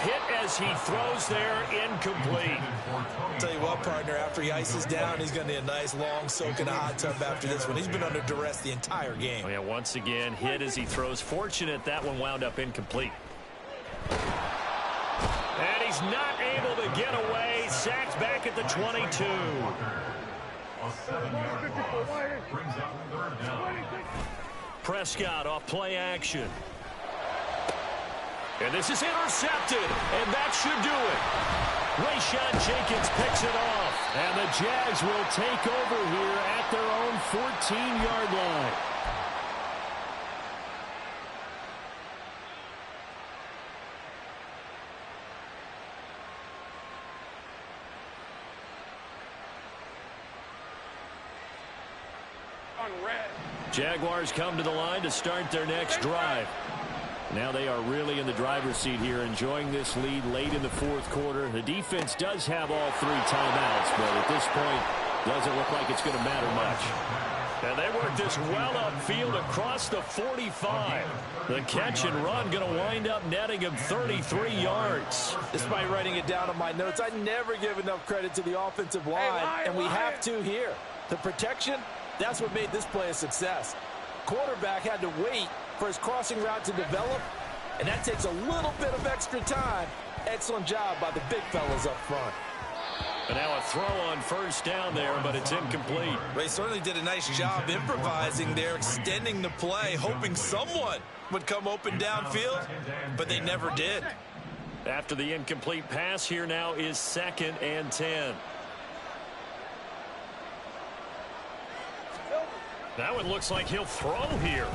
Hit as he throws there, incomplete. Tell you what, partner, after he ices down, he's going to need a nice long soak in a hot tub after this one. He's been under duress the entire game. Oh, yeah, once again, hit as he throws. Fortunate that one wound up incomplete. And he's not able to get away. Sacked back at the 22. A 7-yard loss brings up 3rd down. Prescott off play action. And this is intercepted, and that should do it. Rayshon Jenkins picks it off, and the Jags will take over here at their own 14-yard line. Jaguars come to the line to start their next drive. Now they are really in the driver's seat here, enjoying this lead late in the 4th quarter. The defense does have all 3 timeouts, but at this point, doesn't look like it's going to matter much. And they work this well upfield across the 45. The catch and run going to wind up netting him 33 yards. Despite writing it down on my notes, I never give enough credit to the offensive line, and we have to here. The protection, that's what made this play a success. Quarterback had to wait for his crossing route to develop, and that takes a little bit of extra time. Excellent job by the big fellas up front. And now a throw on 1st down there, but it's incomplete. They certainly did a nice job improvising there, extending the play, hoping someone would come open downfield, but they never did. After the incomplete pass, here now is 2nd and 10. That one looks like he'll throw here.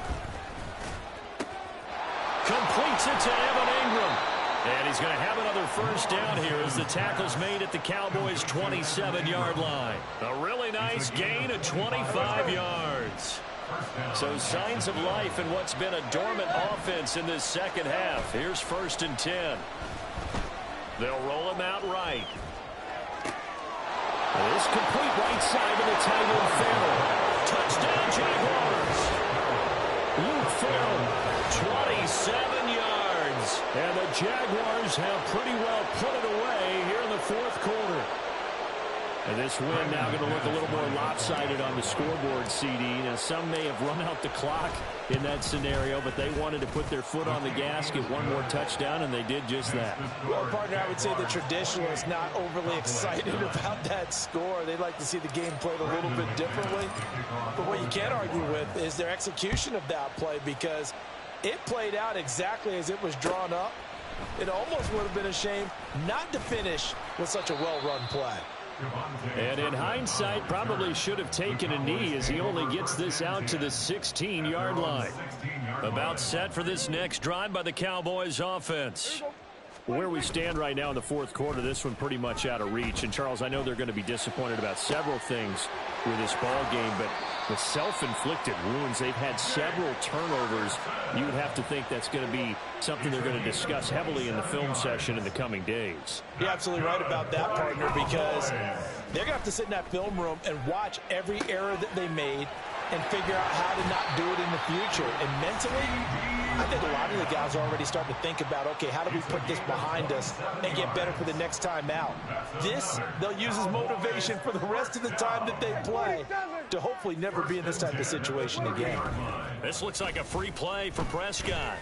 Completes it to Evan Ingram. And he's going to have another 1st down here as the tackle's made at the Cowboys' 27-yard line. A really nice gain of 25 yards. So signs of life in what's been a dormant offense in this 2nd half. Here's 1st and 10. They'll roll him out right. This complete right side of the tight end Farrell. Touchdown Jaguars. Luke Farrell, 27 yards. And the Jaguars have pretty well put it away here in the 4th quarter. And this win now going to look a little more lopsided on the scoreboard, CD. Now, some may have run out the clock in that scenario, but they wanted to put their foot on the gas, get one more touchdown, and they did just that. Well, partner, I would say the traditionalists not overly excited about that score. They'd like to see the game played a little bit differently. But what you can't argue with is their execution of that play, because it played out exactly as it was drawn up. It almost would have been a shame not to finish with such a well-run play. And in hindsight, probably should have taken a knee as he only gets this out to the 16-yard line. About set for this next drive by the Cowboys offense. Where we stand right now in the 4th quarter, this one pretty much out of reach. And, Charles, I know they're going to be disappointed about several things with this ball game, but the self-inflicted wounds, they've had several turnovers. You would have to think that's going to be something they're going to discuss heavily in the film session in the coming days. You're absolutely right about that, partner, because they're going to have to sit in that film room and watch every error that they made and figure out how to not do it in the future. And mentally, I think a lot of the guys are already starting to think about, okay, how do we put this behind us and get better for the next time out? This, they'll use as motivation for the rest of the time that they play to hopefully never be in this type of situation again. This looks like a free play for Prescott.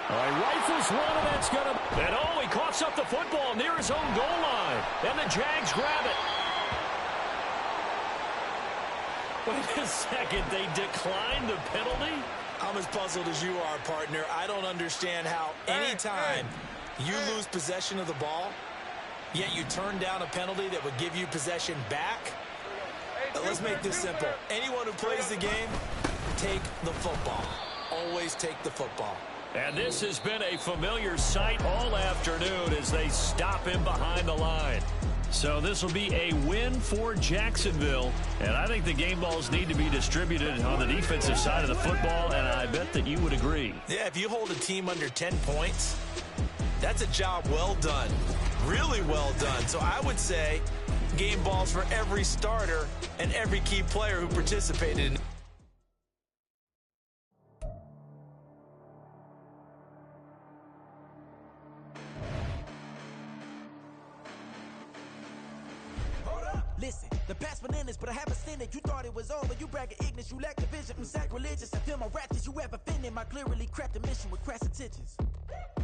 He rifles one, and that's going to... And oh, he coughs up the football near his own goal line. And the Jags grab it. Wait a second, they declined the penalty? I'm as puzzled as you are, partner. I don't understand how anytime you lose possession of the ball, yet you turn down a penalty that would give you possession back. Let's make this simple. Anyone who plays the game, take the football. Always take the football. And this has been a familiar sight all afternoon as they stop him behind the line. So this will be a win for Jacksonville. And I think the game balls need to be distributed on the defensive side of the football, and I bet that you would agree. Yeah, if you hold a team under 10 points, that's a job well done. Really well done. So I would say game balls for every starter and every key player who participated in. Listen, the past bananas, but I haven't seen it. You thought it was over, you bragging ignorance, you lack the vision from sacrilegious. I feel my ratchets, you ever offended my clearly crafted mission with crass intentions.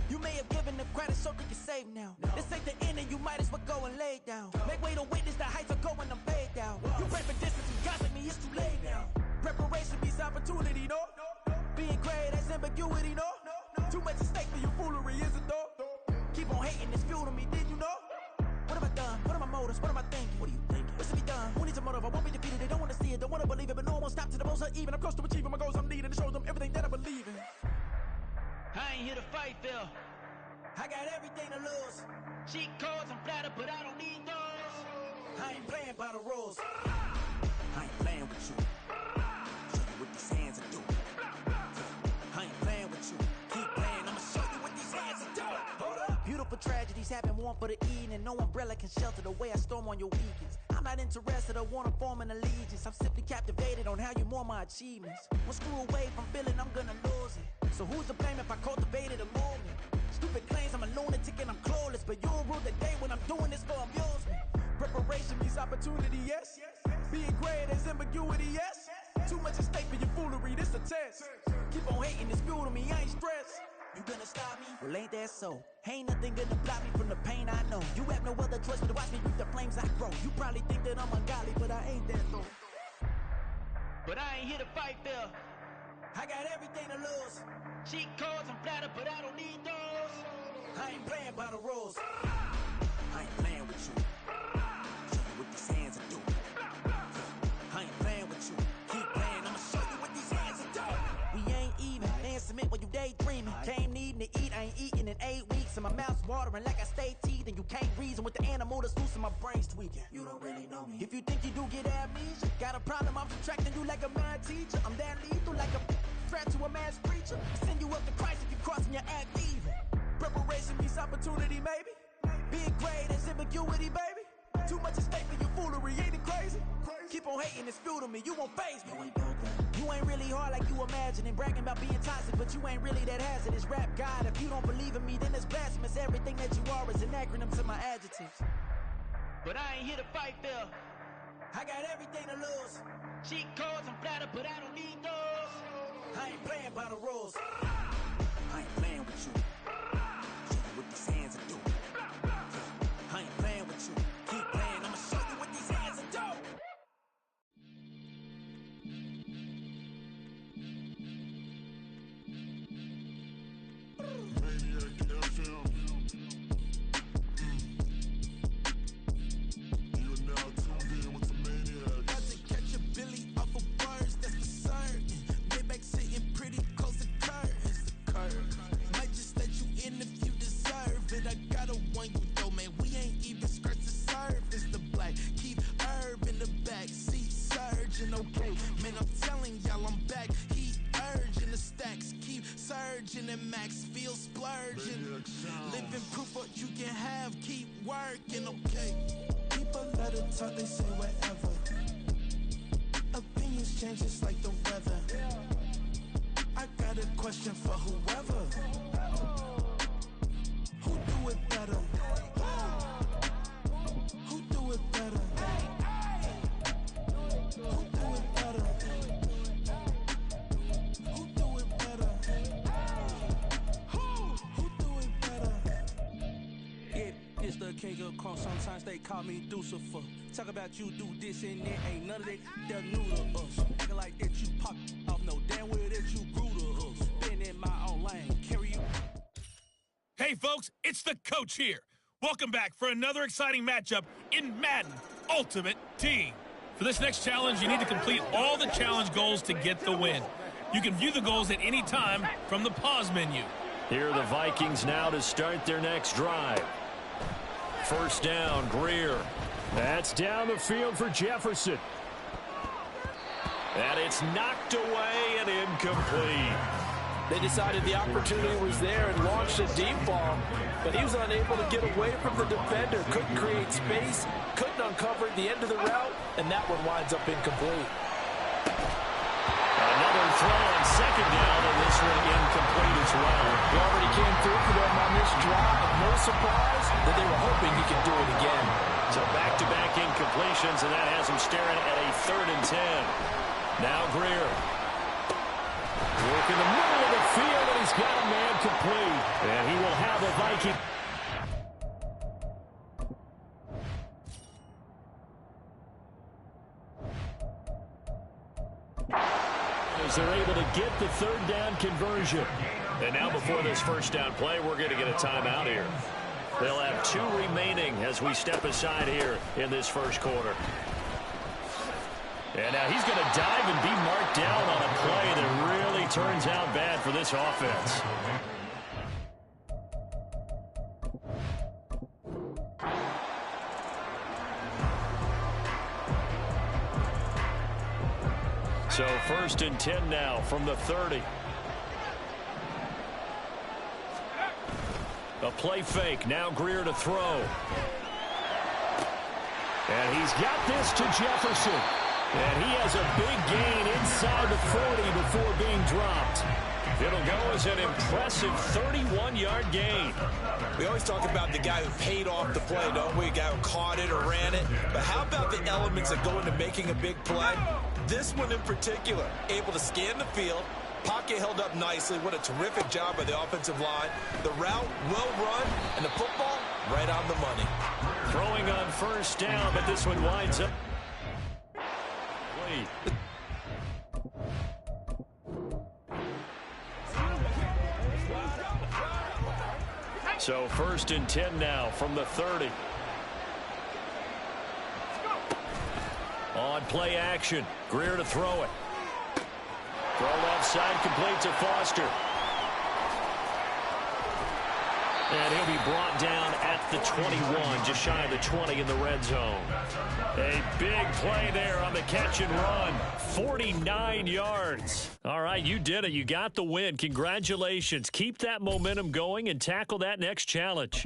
You may have given them credit so they can save now. This ain't the end and you might as well go and lay down. Make way to witness the heights are going, I'm paid down. You pray for distance, you gossip me, it's too late now. Preparation means opportunity, no? Being great, that's ambiguity, no? Too much at stake for your foolery, is it though? Keep on hating, it's fuel to me, did you know? What have I done? What are my motives? What am I thinking? What are you thinking? What's to be done? Who needs a motive? I won't be defeated. They don't want to see it, don't want to believe it, but no one won't stop to the most even. I'm close to achieving my goals. I'm needing to show them everything that I believe in. I ain't here to fight, Phil. I got everything to lose. Cheat codes, I'm flattered, but I don't need those. I ain't playing by the rules. I ain't playing with you. Show you what these hands are doing. I ain't playing with you. Keep playing, I'ma show you what these hands are doing. Hold up. Beautiful tragedies happen, one for the eating, and no umbrella can shelter the way I storm on your weekends. I'm not interested, I wanna form an allegiance. I'm simply captivated on how you more my achievements. One screw away from feeling I'm gonna lose it. So who's to blame if I cultivated a movement? Stupid claims I'm a lunatic and I'm clueless, but you'll rule the day when I'm doing this for amusement. Preparation means opportunity, yes. Being great is ambiguity, yes. Too much at stake for your foolery, this a test. Keep on hating, it's fuel to me, I ain't stressed. You gonna stop me? Well, ain't that so? Ain't nothing gonna block me from the pain I know. You have no other choice but to watch me reap the flames I grow. You probably think that I'm ungodly, but I ain't that though. But I ain't here to fight, Phil. I got everything to lose. Cheat codes, I'm flattered, but I don't need those. I ain't playing by the rules. I ain't playing with you. Show you what these hands are doing. I ain't playing with you. Keep playing, I'ma show you what these hands are doing. We ain't even. They ain't submit when you daydreaming. Came needing to eat, I ain't eating in 8 weeks. And my mouth's watering like I stay teeth. And you can't reason with the animal that's loose and my brain's tweaking. You don't really know me. If you think you do get amnesia, got a problem, I'm subtracting you like a mad teacher. I'm that lethal like a threat to a mass preacher. Send you up to Christ if you crossing your act evil. Preparation means opportunity, maybe. Being great is ambiguity, baby. Too much at stake for your foolery, ain't it crazy? Keep on hating, it's fuel to me, you won't faze me. You ain't really hard like you imagine and bragging about being toxic, but you ain't really that hazardous. Rap God, if you don't believe in me, then it's blasphemous. Everything that you are is an acronym to my adjectives. But I ain't here to fight, Phil. I got everything to lose. Cheat codes, I'm flattered, but I don't need those. I ain't playing by the rules. I ain't playing with you. Show you what these hands are doing. I ain't playing with you. Keep playing, I'ma show you what these hands are doing. Maniac FM. You are now tuned in with the Maniac. Got to catch a Billy off of words, that's for certain. Maybach sitting pretty close to curtains. The curve might just let you in if you deserve it. I gotta warn you though, man, we ain't even scratched the surface. The black keep herb in the back seat surging, okay. Man, I'm telling y'all I'm back. He urging the stacks keep surging and max feel splurging. Living proof what you can have, keep working, okay. People let it talk, they say whatever. Opinions change just like the weather. I a question for whoever. Who do it better? Who do it better? Who do it better? Who do it better? Who do it better? Yeah, it's the king of crunk. Sometimes they call me Lucifer. Talk about you do this and that. Ain't none of that new to us. Acting like that you pop off. No damn well that you grew to us. Been in my own lane. Carry you. Hey, folks, it's the coach here. Welcome back for another exciting matchup in Madden Ultimate Team. For this next challenge, you need to complete all the challenge goals to get the win. You can view the goals at any time from the pause menu. Here are the Vikings now to start their next drive. First down, Greer. That's down the field for Jefferson. And it's knocked away and incomplete. They decided the opportunity was there and launched a deep ball, but he was unable to get away from the defender. Couldn't create space, couldn't uncover the end of the route, and that one winds up incomplete. Another throw on second down, and this one incomplete as well. He already came through for them on this drive. No surprise that they were hoping he could do it again. So back-to-back incompletions, and that has him staring at a 3rd and 10. Now Greer. Work in the middle of the field, and he's got a man complete. And he will have a Viking. As they're able to get the 3rd down conversion. And now before this first down play, we're going to get a timeout here. They'll have 2 remaining as we step aside here in this first quarter. And now he's going to dive and be marked down on a play that really turns out bad for this offense. So 1st and 10 now from the 30. A play fake. Now Greer to throw. And he's got this to Jefferson. And he has a big gain inside the 40 before being dropped. It'll go as an impressive 31-yard gain. We always talk about the guy who paid off the play, don't we? A guy who caught it or ran it. But how about the elements that go into making a big play? This one in particular, able to scan the field. Pocket held up nicely. What a terrific job by the offensive line. The route well run, and the football right on the money. Throwing on first down, but this one winds up. So 1st and 10 now from the 30. On play action. Greer to throw it. Throw left side, complete to Foster. And he'll be brought down at the 21, just shy of the 20 in the red zone. A big play there on the catch and run. 49 yards. All right, you did it. You got the win. Congratulations. Keep that momentum going and tackle that next challenge.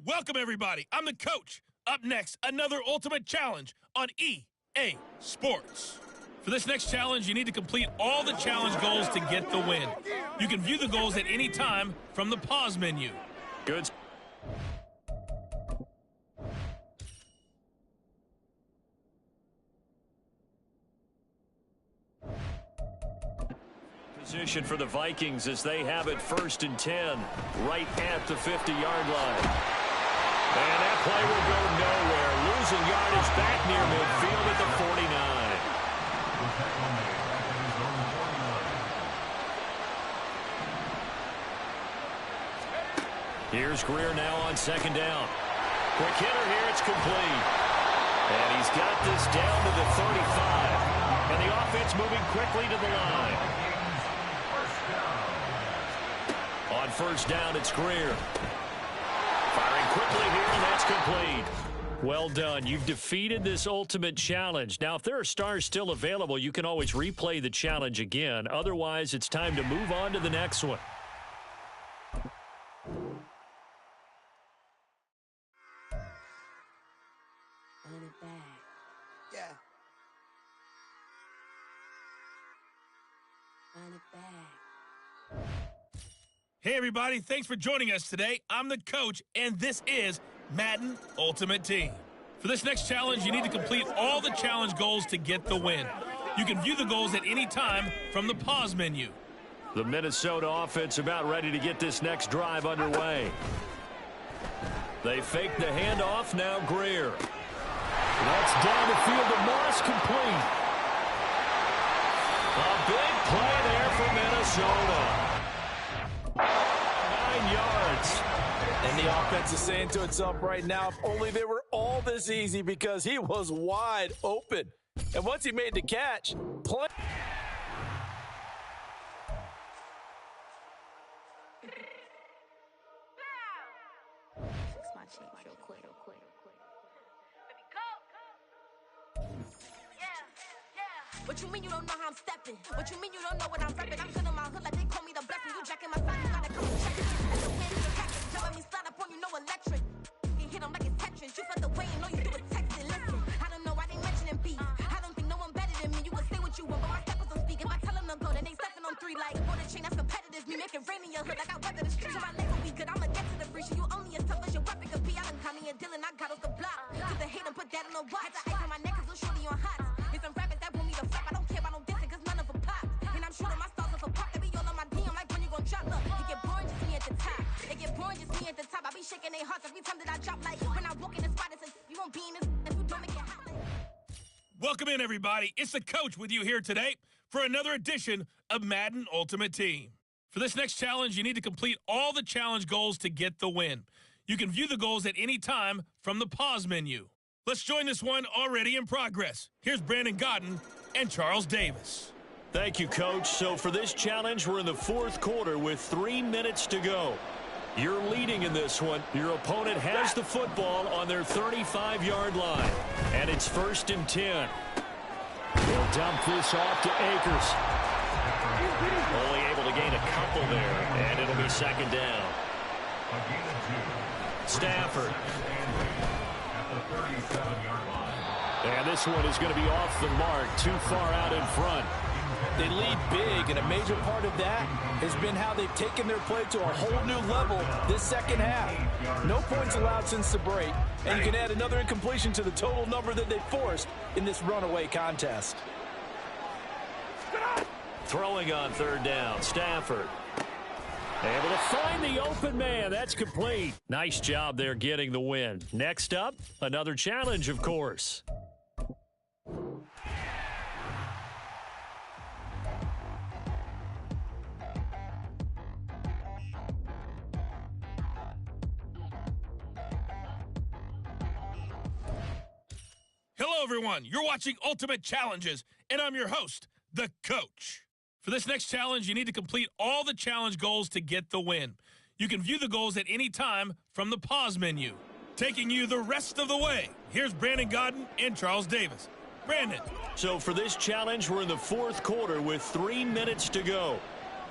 Welcome, everybody. I'm the coach. Up next, another Ultimate Challenge on EA Sports. For this next challenge, you need to complete all the challenge goals to get the win. You can view the goals at any time from the pause menu. Good. Position for the Vikings as they have it 1st and 10, right at the 50-yard line. And that play will go nowhere. Losing yardage back near midfield at the 49. Here's Greer now on 2nd down. Quick hitter here, it's complete. And he's got this down to the 35. And the offense moving quickly to the line. On 1st down, it's Greer. Firing quickly here, and that's complete. Well done. You've defeated this ultimate challenge. Now, if there are stars still available, you can always replay the challenge again. Otherwise, it's time to move on to the next one. Yeah. Hey, everybody. Thanks for joining us today. I'm the coach, and this is Madden Ultimate Team. For this next challenge, you need to complete all the challenge goals to get the win. You can view the goals at any time from the pause menu. The Minnesota offense about ready to get this next drive underway. They fake the handoff, now Greer. That's down the field to Moss, complete. A big play there for Minnesota. 9 yards. And the offense is saying to itself right now, if only they were all this easy, because he was wide open. And once he made the catch, play. What you mean you don't know how I'm stepping? What you mean you don't know what I'm repping? I'm good in my hood like they call me the blessing. You jacking my side, you gotta come and check it. That's the wind, you're catching. Telling me slide up on you, no electric. You hit them like it's Tetris. You felt the way, and all you do is text it. Listen, I don't know why they mentioning beef. I don't think no one better than me. You would say what you want, but my steppers don't speak. If I tell them to go, then they stepping on 3 like border chain. That's competitive. Me making rain in your hood like I weather the streets. So my legs will be good. I'ma get to the breach. You only as tough as your weapon could be. I done Connie and Dylan, I got off the block. To the hate and put that on the watch. Had the ice on my neck, cause little shorty on hot. There's some rappers that want me to flap. I don't care about no dissing, cause none of them pop. And I'm shooting my stars off a pop. They be all on my DM like when you gon' drop. Look, it get boring, just me at the top. It get boring, just me at the top. I be shaking their hearts every time that I drop. Like when I walk in the spot, it says you won't be in this if you don't make it hot. Welcome in, everybody. It's the coach with you here today for another edition of Madden Ultimate Team. For this next challenge, you need to complete all the challenge goals to get the win. You can view the goals at any time from the pause menu. Let's join this one already in progress. Here's Brandon Godden and Charles Davis. Thank you, Coach. So for this challenge, we're in the 4th quarter with 3 minutes to go. You're leading in this one. Your opponent has the football on their 35-yard line, and it's 1st and 10. They'll dump this off to Akers. Only able to gain a couple there, and it'll be 2nd down. Stafford. And this one is going to be off the mark, too far out in front. They lead big, and a major part of that has been how they've taken their play to a whole new level this second half. No points allowed since the break, and you can add another incompletion to the total number that they forced in this runaway contest. Throwing on 3rd down, Stafford. Able to find the open man. That's complete. Nice job there getting the win. Next up, another challenge, of course. Hello, everyone. You're watching Ultimate Challenges, and I'm your host, the coach. For this next challenge, you need to complete all the challenge goals to get the win. You can view the goals at any time from the pause menu. Taking you the rest of the way, here's Brandon Godden and Charles Davis. Brandon. So for this challenge, we're in the 4th quarter with 3 minutes to go.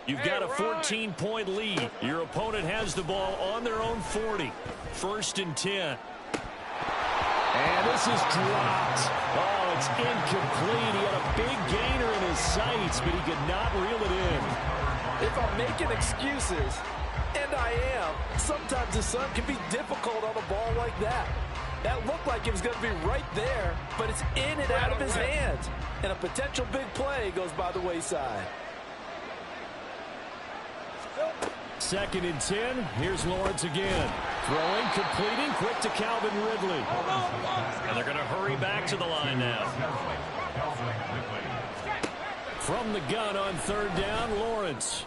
You've got a 14-point lead. Your opponent has the ball on their own 40. 1st and 10. And this is dropped. Oh, it's incomplete. He had a big gainer in his sights, but he could not reel it in. If I'm making excuses, and I am, sometimes the sun can be difficult on a ball like that. That looked like it was going to be right there, but it's in and out of his hands. And a potential big play goes by the wayside. 2nd and 10. Here's Lawrence again. Throwing, completing, quick to Calvin Ridley. And they're going to hurry back to the line now. From the gun on 3rd down, Lawrence.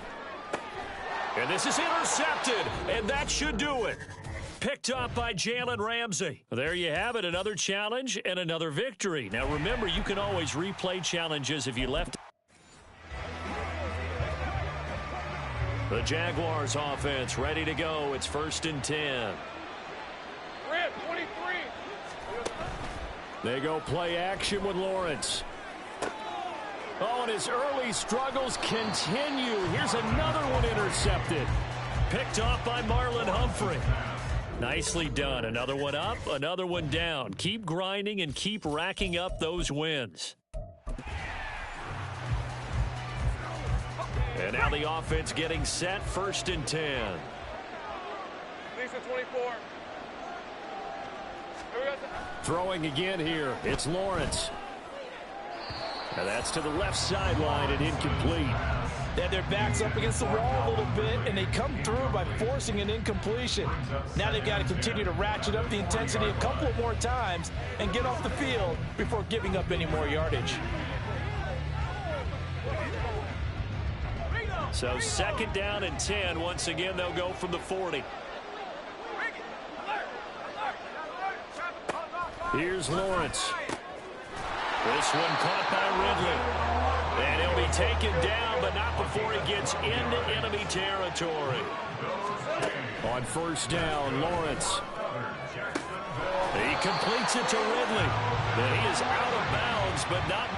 And this is intercepted, and that should do it. Picked up by Jalen Ramsey. There you have it, another challenge and another victory. Now remember, you can always replay challenges if you left. The Jaguars offense ready to go. It's 1st and 10. Red 23. They go play action with Lawrence. Oh, and his early struggles continue. Here's another one intercepted. Picked off by Marlon Humphrey. Nicely done. Another one up, another one down. Keep grinding and keep racking up those wins. And now the offense getting set, 1st and 10. Lisa 24. Throwing again here. It's Lawrence. And that's to the left sideline and incomplete. They had their backs up against the wall a little bit, and they come through by forcing an incompletion. Now they've got to continue to ratchet up the intensity a couple of more times and get off the field before giving up any more yardage. So 2nd down and 10. Once again, they'll go from the 40. Here's Lawrence. This one caught by Ridley. And he'll be taken down, but not before he gets into enemy territory. On 1st down, Lawrence. He completes it to Ridley. And he is out of bounds, but not...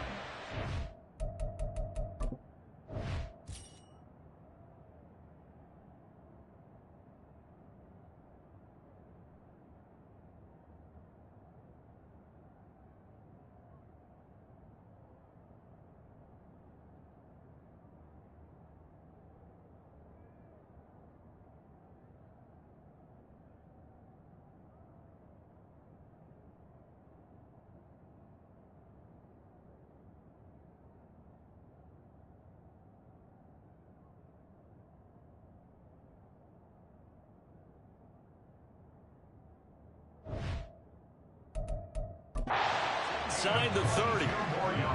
Inside the 30.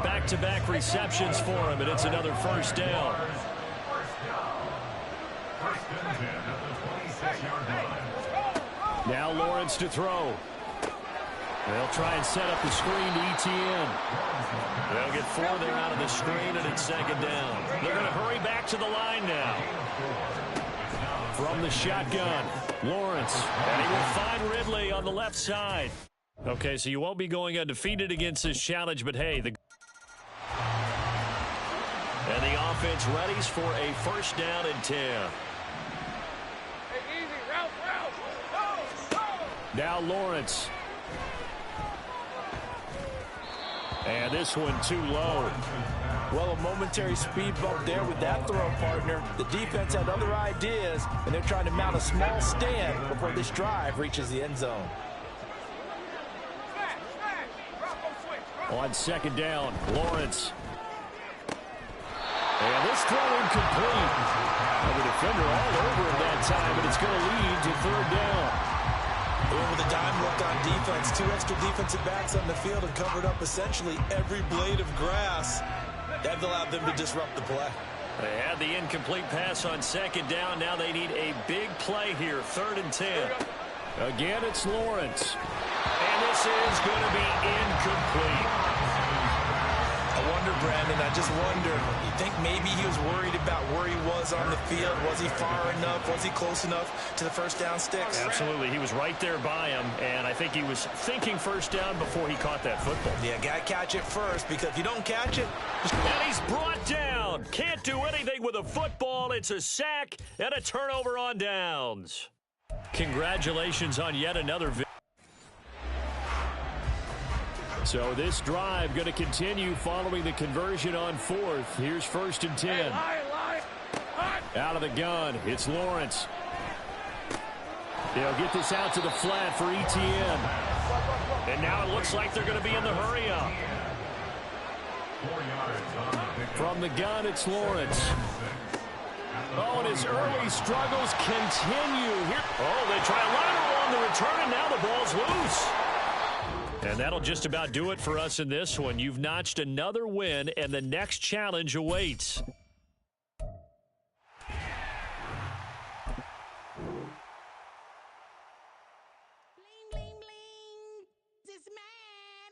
Back-to-back receptions for him, and it's another 1st down. Now Lawrence to throw. They'll try and set up the screen to ETN. They'll get 4 there out of the screen, and it's 2nd down. They're going to hurry back to the line now. From the shotgun, Lawrence. And he will find Ridley on the left side. Okay, so you won't be going undefeated against this challenge, but hey, and the offense readies for a 1st down and 10. Hey, easy, route. Go. Now Lawrence. And this one too low. Well, a momentary speed bump there with that throw, partner. The defense had other ideas, and they're trying to mount a small stand before this drive reaches the end zone. On 2nd down, Lawrence. And this throw incomplete. And the defender all over him that time, but it's going to lead to 3rd down. With a dime look on defense, 2 extra defensive backs on the field and covered up essentially every blade of grass. That allowed them to disrupt the play. They had the incomplete pass on 2nd down. Now they need a big play here, 3rd and 10. Again, it's Lawrence. And this is going to be incomplete. I wonder, Brandon, I just wonder, you think maybe he was worried about where he was on the field? Was he far enough? Was he close enough to the 1st down sticks? Absolutely. He was right there by him, and I think he was thinking 1st down before he caught that football. Yeah, got to catch it first, because if you don't catch it... And he's brought down. Can't do anything with a football. It's a sack and a turnover on downs. Congratulations on yet another victory. So this drive going to continue following the conversion on 4th. Here's 1st and 10. Out of the gun, it's Lawrence. They'll get this out to the flat for ETN. And now it looks like they're going to be in the hurry-up. From the gun, it's Lawrence. Oh, and his early struggles continue here. Oh, they try a lateral on the return, and now the ball's loose. And that'll just about do it for us in this one. You've notched another win, and the next challenge awaits. Bling, bling, bling. This man.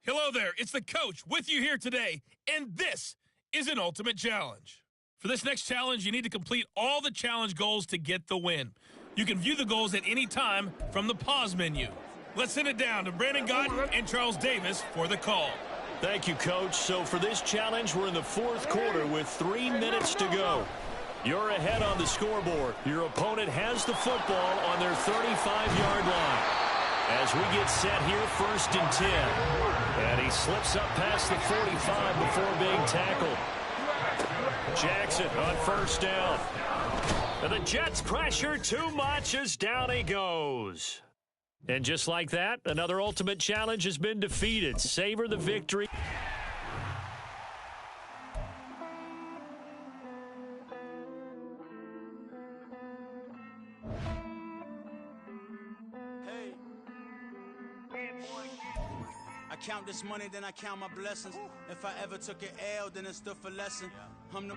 Hello there, it's the coach with you here today, and this is an ultimate challenge. For this next challenge, you need to complete all the challenge goals to get the win. You can view the goals at any time from the pause menu. Let's send it down to Brandon Godden and Charles Davis for the call. Thank you, Coach. So for this challenge, we're in the fourth quarter with 3 minutes to go. You're ahead on the scoreboard. Your opponent has the football on their 35-yard line. As we get set here, 1st and 10. And he slips up past the 45 before being tackled. Jackson on 1st down. And the Jets pressure too much as down he goes. And just like that, another ultimate challenge has been defeated. Savor the victory. I count this money, then I count my blessings. If I ever took an L, then it stood for lesson. I'm the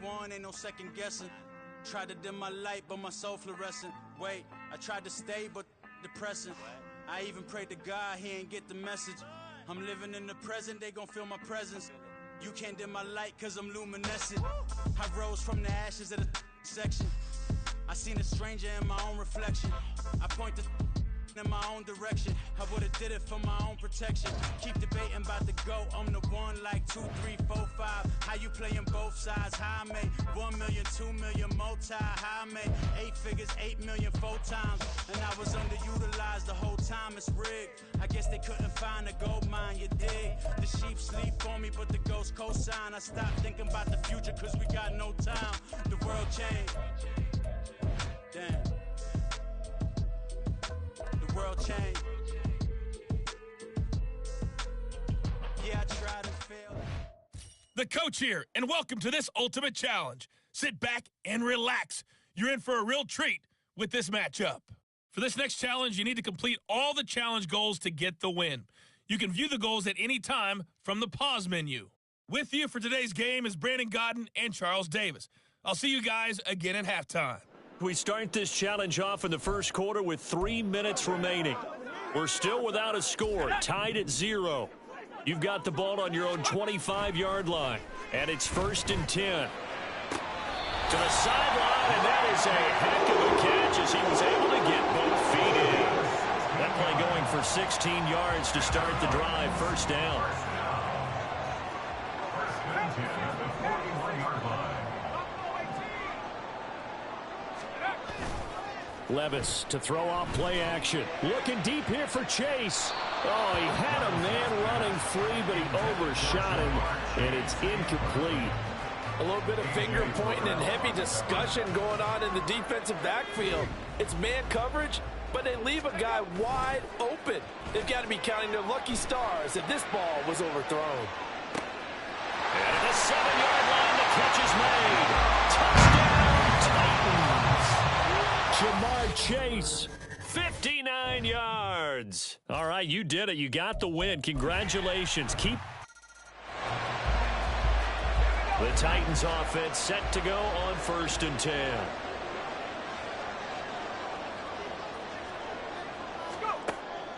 one, ain't no second guessing. Tried to dim my light, but my soul fluorescent. Wait, I tried to stay, but depressing. I even prayed to God, he ain't get the message. I'm living in the present, they gon' feel my presence. You can't dim my light, cause I'm luminescent. I rose from the ashes of the section. I seen a stranger in my own reflection. I point the in my own direction. I would've did it for my own protection. Keep debating about the GOAT. I'm the one like 2, 3, 4, 5. How you playing both sides? How I made 1 million, 2 million, multi. How I made 8 figures, 8 million, 4 times. And I was underutilized the whole time. It's rigged. I guess they couldn't find a gold mine, you dig? The sheep sleep on me, but the ghost cosign. I stopped thinking about the future cause we got no time. The world changed. Damn. The world changed. Yeah, I tried and failed. The coach here, and welcome to this ultimate challenge. Sit back and relax. You're in for a real treat with this matchup. For this next challenge, you need to complete all the challenge goals to get the win. You can view the goals at any time from the pause menu. With you for today's game is Brandon Godden and Charles Davis. I'll see you guys again at halftime. We start this challenge off in the first quarter with 3 minutes remaining. We're still without a score, tied at 0. You've got the ball on your own 25-yard line, and it's 1st and 10. To the sideline, and that is a heck of a catch as he was able to get both feet in. That play going for 16 yards to start the drive, 1st down. Levis to throw off play action. Looking deep here for Chase. Oh, he had a man running free, but he overshot him, and it's incomplete. A little bit of finger pointing and heavy discussion going on in the defensive backfield. It's man coverage, but they leave a guy wide open. They've got to be counting their lucky stars that this ball was overthrown. And at the 7-yard line, the catch is made. Touchdown, Titans. Jamar Chase, 59 yards. All right, you did it. You got the win. Congratulations. Keep the Titans offense set to go on 1st and 10.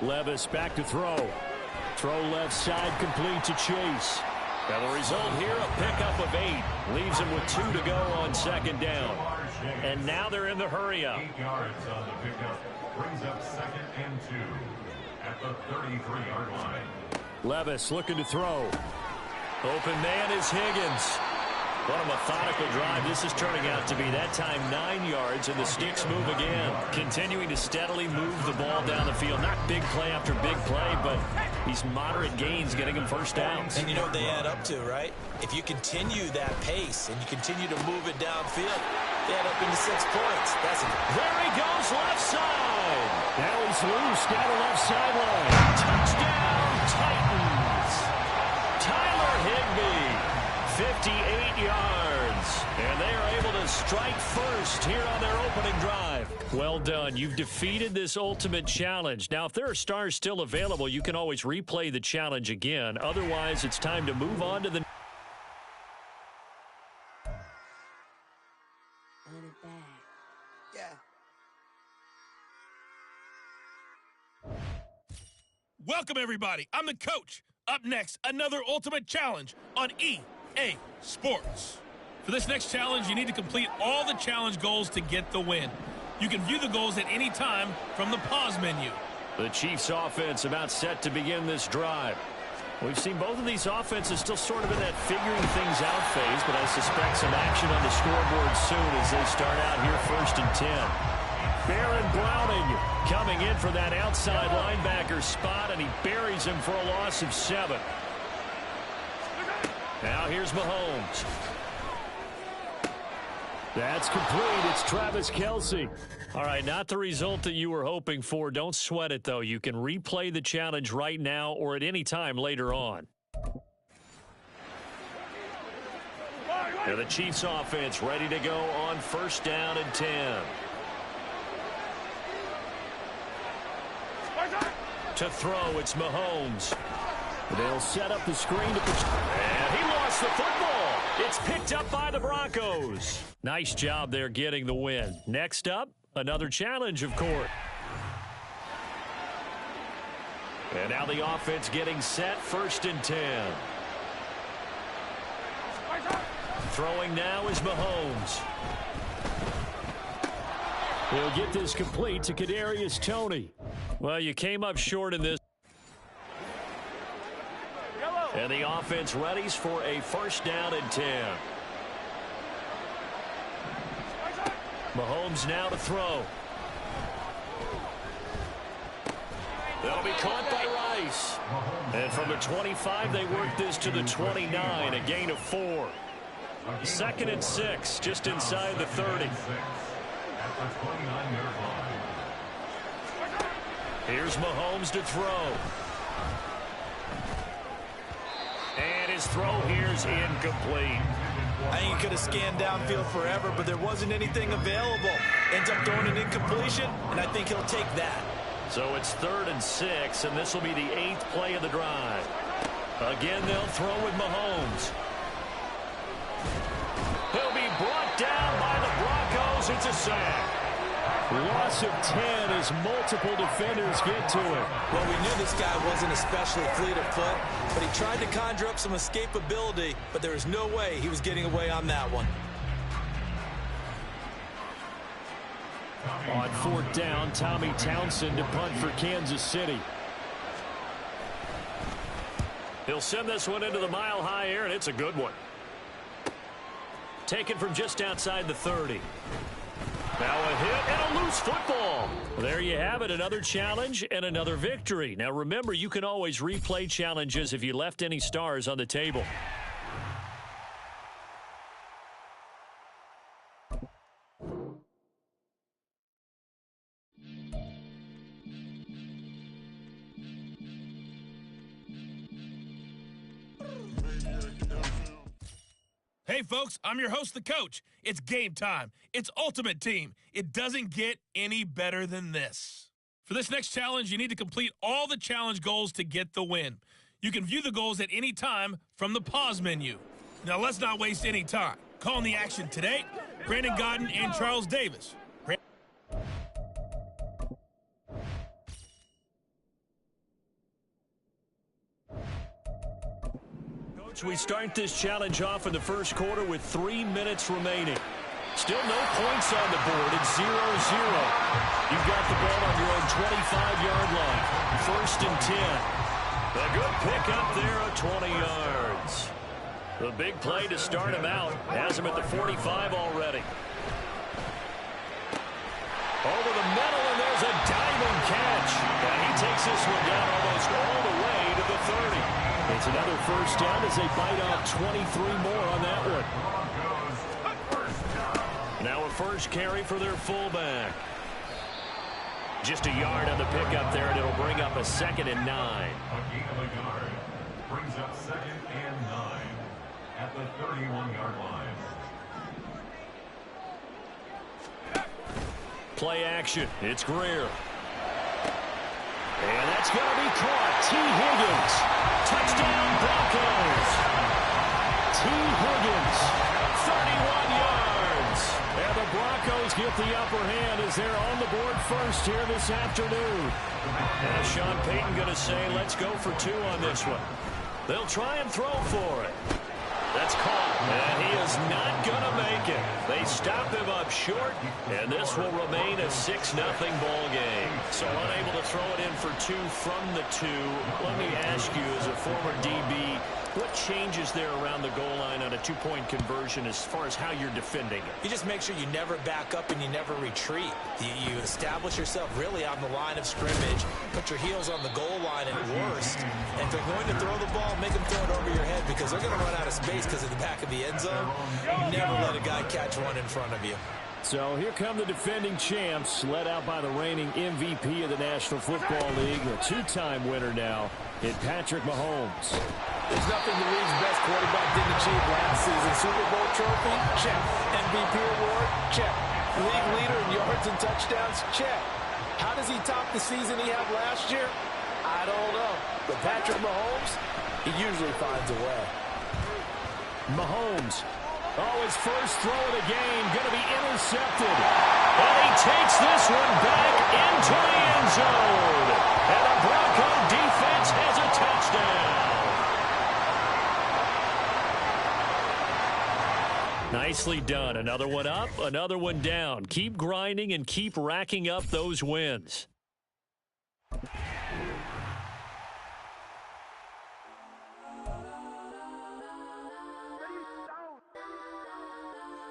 Levis back to throw. Throw left side complete to Chase. Now the result here, a pickup of 8. Leaves him with 2 to go on 2nd down. And now they're in the hurry-up. 8 yards on the pickup. Brings up 2nd and 2 at the 33-yard line. Levis looking to throw. Open man is Higgins. What a methodical drive this is turning out to be. That time 9 yards, and the sticks move again. Continuing to steadily move the ball down the field. Not big play after big play, but these moderate gains getting them 1st downs. And you know what they add up to, right? If you continue that pace and you continue to move it downfield, they add up into 6 points. That's it. There he goes, left side. Now he's loose down the left sideline. Touchdown, Titans. Tyler Higbee. 58 yards, and they are able to strike first here on their opening drive. Well done. You've defeated this ultimate challenge. Now, if there are stars still available, you can always replay the challenge again. Otherwise, it's time to move on to the... Welcome, everybody. I'm the coach. Up next, another ultimate challenge on EA Sports. For this next challenge, you need to complete all the challenge goals to get the win. You can view the goals at any time from the pause menu. The Chiefs offense about set to begin this drive. We've seen both of these offenses still sort of in that figuring things out phase, but I suspect some action on the scoreboard soon as they start out here 1st and 10. Baron Browning coming in for that outside linebacker spot, and he buries him for a loss of 7. Now here's Mahomes. That's complete. It's Travis Kelce. All right, not the result that you were hoping for. Don't sweat it, though. You can replay the challenge right now or at any time later on. Now the Chiefs offense ready to go on 1st down and 10. To throw, it's Mahomes. They'll set up the screen. And he lost the football. It's picked up by the Broncos. Nice job there getting the win. Next up, another challenge, of course. And now the offense getting set, 1st and 10. Throwing now is Mahomes. He'll get this complete to Kadarius Toney. Well, you came up short in this. And the offense readies for a 1st down and 10. Mahomes now to throw. That'll be caught by Rice. And from the 25, they work this to the 29, a gain of 4. 2nd and 6, just inside the 30. Here's Mahomes to throw. And his throw here's incomplete. I think he could have scanned downfield forever, but there wasn't anything available. Ends up throwing an incompletion, and I think he'll take that. So it's 3rd and 6, and this will be the 8th play of the drive. Again, they'll throw with Mahomes. He'll be brought down by the Broncos. It's a sack. Loss of 10 as multiple defenders get to him. Well, we knew this guy wasn't especially fleet of foot, but he tried to conjure up some escapability, but there was no way he was getting away on that one. On 4th down, Tommy Townsend to punt for Kansas City. He'll send this one into the mile-high air, and it's a good one. Taken from just outside the 30. Now a hit and a loose football. There you have it, another challenge and another victory. Now remember, you can always replay challenges if you left any stars on the table. Hey, folks, I'm your host, the coach. It's game time. It's Ultimate Team. It doesn't get any better than this. For this next challenge, you need to complete all the challenge goals to get the win. You can view the goals at any time from the pause menu. Now, let's not waste any time. Calling the action today, Brandon Godden and Charles Davis. We start this challenge off in the first quarter with 3 minutes remaining. Still no points on the board. It's 0-0. You've got the ball on your own 25-yard line. 1st and 10. A good pickup there of 20 yards. The big play to start him out. Has him at the 45 already. Over the middle, and there's a diving catch. And he takes this one down almost all the way to the 30. It's another 1st down as they bite off 23 more on that one. Now a first carry for their fullback. Just a yard on the pickup there, and it'll bring up a 2nd and 9. A gain of a yard brings up 2nd and 9 at the 31-yard line. Play action. It's Greer. And that's going to be caught. T. Higgins. Touchdown, Broncos. T. Higgins. 31 yards. And the Broncos get the upper hand as they're on the board first here this afternoon. Now Sean Payton going to say, let's go for 2 on this one. They'll try and throw for it. That's caught, and he is not going to make it. They stop him up short, and this will remain a 6-0 ball game. So unable to throw it in for two from the two. Let me ask you, as a former DB, what changes there around the goal line on a two-point conversion as far as how you're defending it? You just make sure you never back up and you never retreat. You establish yourself really on the line of scrimmage, put your heels on the goal line at worst, and if they're going to throw the ball, make them throw it over your head because they're going to run out of space because of the back of the end zone. Never let a guy catch one in front of you. So here come the defending champs, led out by the reigning MVP of the National Football League, the two-time winner now, in Patrick Mahomes. There's nothing the league's best quarterback didn't achieve last season. Super Bowl trophy? Check. MVP award? Check. League leader in yards and touchdowns? Check. How does he top the season he had last year? I don't know. But Patrick Mahomes, he usually finds a way. Mahomes. Oh, his first throw of the game going to be intercepted. And he takes this one back into the end zone. And the Bronco defense has a touchdown. Nicely done. Another one up, another one down. Keep grinding and keep racking up those wins.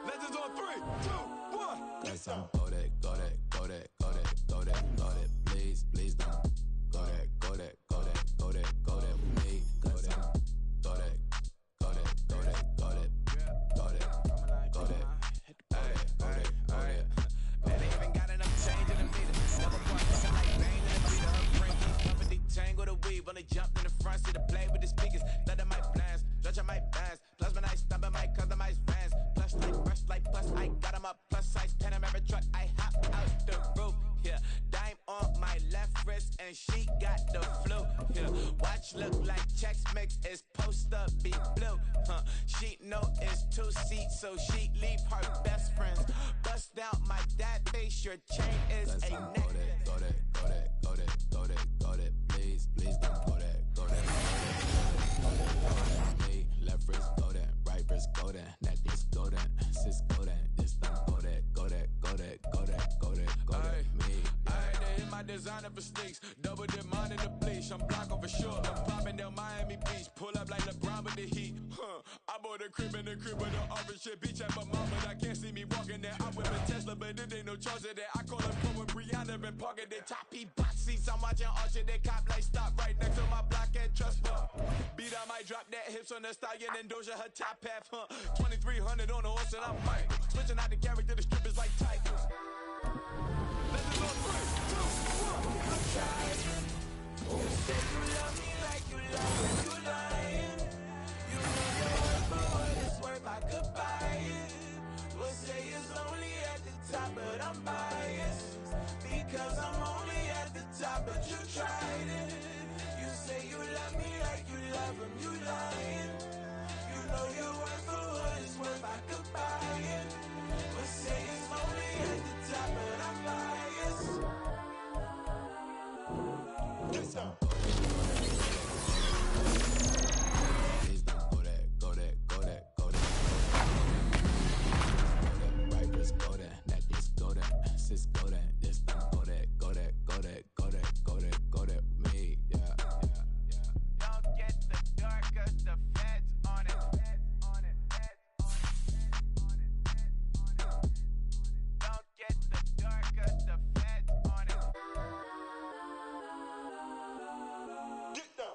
Legends on 3, 2, 1. Yes, I'm go that, go that, go that, go that, go that, go that. Please, please don't go that, go that, go that, go that, go that with me. Go that, go that, go that, go that, go that, go that, go that. Hey, hey, hey. Man, they even got enough change in the meter. Double point, looking like Bane in the beater. Frankie, company tangle the weave. When they jumped in the front, see the play with the speakers. Thunder my plans, judge my plans. Plasma night, stumble my customize fans. Plush like, brush like, plus I got 'em up. Plus size Panamera truck, I hop out the roof. Yeah, dime on my left wrist, and she got the flu. Yeah, watch look like Chex Mix is post up be blue. She know it's 2 seats, so she leave her best friends. Bust down my dad face, your chain is Yes, a I'm neck. go that, go that, go that, go that, go that, go that. Please, please don't go that, go that, go that, go that. Me, left wrist go that, right wrist go that, necklace go that, sis go that, this don't go that, go that, go that, go that, go that, go that. Me, I had to hit my designer for sneaks. Double dip mine in the bleach. I'm Blanco for sure. I'm popping down Miami Beach. Pull up like LeBron with the heat. I bought a crib in the crib with the orange shit. Beach at my mama. I can't see me walking there. I'm with a Tesla, but it ain't no charge of that. I call it from when Brianna been parking the top P box seats. I'm watching Archer. They cop like stop right next to my block and trust fund. Beat I might drop that hips on the stallion and Doja her top half. 2300 on the horse and I'm Mike. Switching out the character, the strippers like Tigers. Let's go 3, 2, 1. You say you love me like you love me, you lying. You know your worth for what it's worth, I could buy it. We'll say it's only at the top, but I'm biased. Because I'm only at the top, but you tried it. You say you love me like you love him, you lying. You know your worth for what it's worth, I could buy it. We'll say it's only at the top, but I'm biased. Yes, sir. please don't go that, go that, go that, go that. Go that, right wrist go that, necklace go that, sis go that, this don't go that, go that, go that, go that, go that, go that. Me, yeah, yeah, yeah. Don't get the dark, cause the feds on it. Don't get the dark, cause the feds on it. Get down.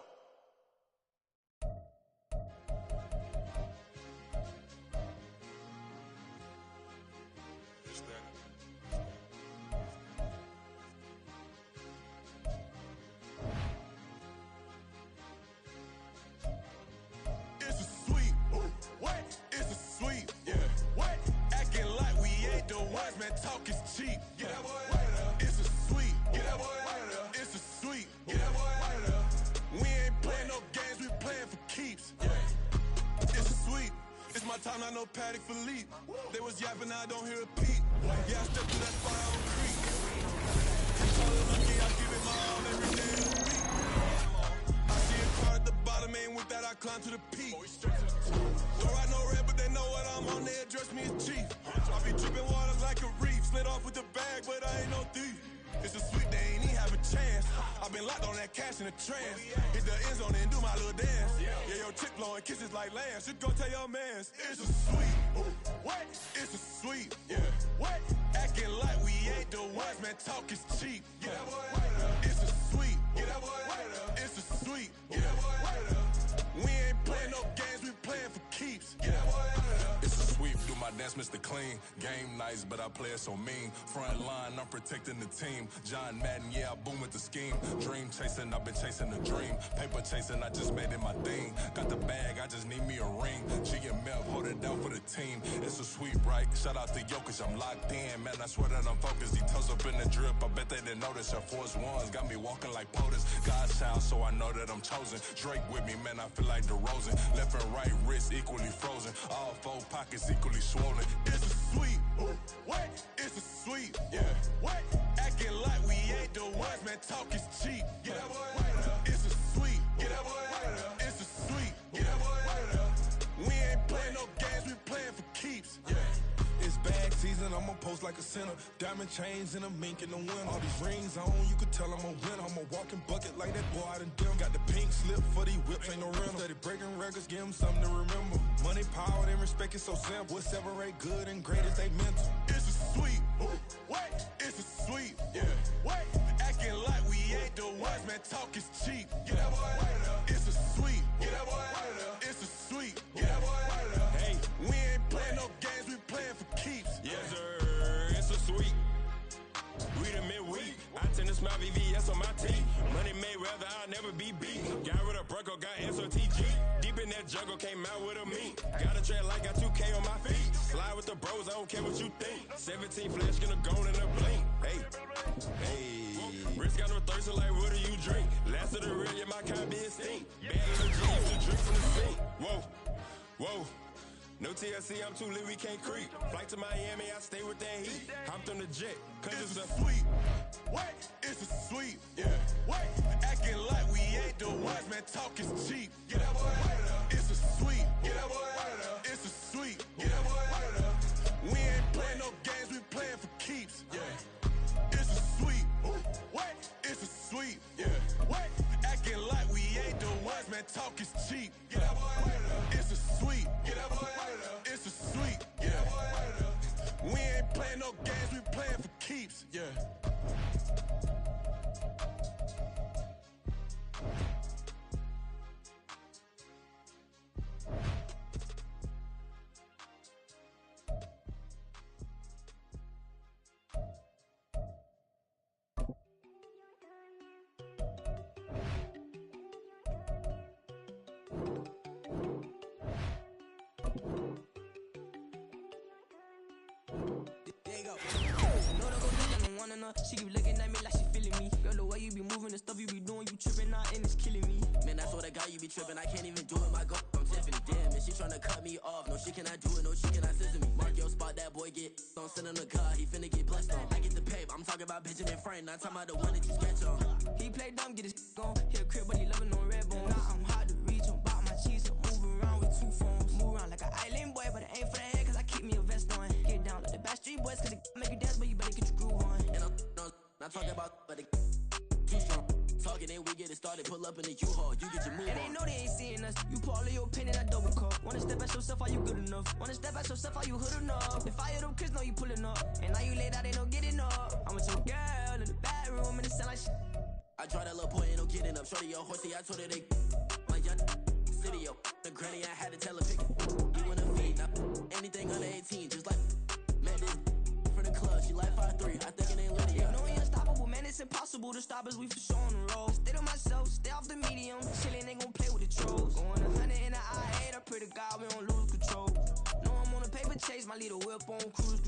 It's a sweet. What? It's a sweet. Yeah. What? Acting like we ain't the ones, man. Talk is cheap. Get that boy out of there. It's a sweet. Get that boy out of there. It's a sweet. Get that boy out of there. We ain't playing no games. We playing for keeps. Yeah. It's a sweet. It's my time. I know Patty Philippe. They was yapping. I don't hear a peep. Yeah, I step through that fire on the creek. Call it lucky. I give it my all every day of the week. I see a car at the bottom. Ain't with that. that, I climb to the peak. Don't ride no red, but they know what I'm on. They address me as chief. I be dripping water like a reef. Slid off with the bag, but I ain't no thief. It's a sweet, they ain't even have a chance. I've been locked on that cash in a trance. Hit the end zone and do my little dance. Yeah, your chick blowing kisses like lambs. You go tell your mans. It's a sweet. What? It's a sweet. Yeah. What? Acting like we ain't the ones, man. Talk is cheap. Yeah. It's a sweet. It's a sweet. Yeah. We ain't playing no games, we playing for keeps. Yeah. It's a sweep, do my dance, Mr. Clean. Game nice, but I play it so mean. Front line, I'm protecting the team. John Madden, yeah, I boom with the scheme. Dream chasing, I've been chasing a dream. Paper chasing, I just made it my thing. Got the bag, I just need me a ring. G and Mel, hold it down for the team. It's a sweep, right? Shout out to Jokic, I'm locked in. Man, I swear that I'm focused. He toes up in the drip, I bet they didn't notice. Air Force Ones got me walking like POTUS. God's child, so I know that I'm chosen. Drake with me, man, I feel like DeRozan. Left and right wrist equally frozen. All four pockets equally swollen. It's a sweet. What? It's a sweet. Yeah. What? Acting like we ain't the ones, man. Talk is cheap. Yeah. It's a sweet. It's a sweet. Yeah. We ain't playing no games, we playing for keeps. Yeah. It's bag season, I'ma post like a sinner. Diamond chains and a mink in the wind. All these rings on, you could tell I'm a winner. I'm a walking bucket like that boy out in Denver. Got the pink slip for these whips, ain't no rental. Steady breaking records, give them something to remember. Money, power, and respect is so simple. What separate good and great is they mental. It's a sweet. What? It's a sweet. Yeah. What? Acting like we ain't the ones, man. Talk is cheap. Yeah. It's a sweet. It's a sweet. Yeah. Hey, we ain't playing no games, we playing for keeps. Yes, sir. It's a sweet. We the midweek. I tend to smile VVS on my teeth. Money made rather I'll never be beat. Got rid of Bronco, got SOTG. Deep in that jungle, came out with a meat. Got a trail like got 2K on my feet. Slide with the bros, I don't care what you think. 17 flash gonna go in a blink. Hey, hey. Wrist got no thirst, like what do you drink? Last of the real, yeah, my kind be a stink. Bad little G, used to drink from the sink. Whoa, whoa. No TLC, I'm too lit, we can't creep. Flight to Miami, I stay with that heat. Hopped on the jet, cause it's a sweet. What? It's a sweet. Yeah. What? Acting like we ain't the ones, man. Talk is cheap. Yeah. It's a sweet. It's a sweet. Yeah. We ain't playing no games, we playing for keeps. Yeah. It's a sweet. What? It's a sweet. Yeah. What? Acting like we ain't the ones, man. Talk is cheap. Yeah. It's a sweet. It's a sweet. Yeah. We ain't playing no games, we playing for keeps. Yeah. She keep looking at me like she feeling me. Girl, the way you be moving, the stuff you be doing, you tripping out and it's killing me. Man, I swear to God, you be tripping. I can't even do it. My girl, I'm Tiffany. Damn, and she tryna cut me off. No, she cannot do it. No, she cannot scissor me. Mark your spot, that boy get on. Send him the car, he finna get blessed on. I get the paper. I'm talking about bitching in frame. Not talking about the one that you sketch on. He play dumb, get his on. Hit a crib, but he loving on red bone. Now I'm hard to reach. I'm bout my cheese. I'm moving around with 2 phones. Move around like an island boy, but it ain't for the head, cause I keep me a vest on. Get down like the Backstreet Boys, cause it make you dance, but you better get your groove on. And I'm not talking about, but it too strong. Talking and we get it started, pull up in the U-Haul, you get your move on. And they know they ain't seeing us. You put all of your pain in that double cup. Wanna step at yourself, are you good enough? Wanna step at yourself, are you hood enough? If I hear them kids, know you pulling up. And now you laid out, they no getting up. I'm with your girl in the bedroom, and it sound like shit. I tried that little boy, ain't no getting up. Shorty, your horsey, I told her they my young city, yo. The granny, I had to tell her pick it. You in a feed, now anything under 18, just like man, this from the club, she like 5'3", I think it ain't Lydia. You know we unstoppable, man, it's impossible to stop us, we for sure on the road. Stay to myself, stay off the medium, chillin', ain't gon' play with the trolls. Going 100 in the I-8, I pray to God we don't lose control. No, I'm on a paper chase, my little whip on cruise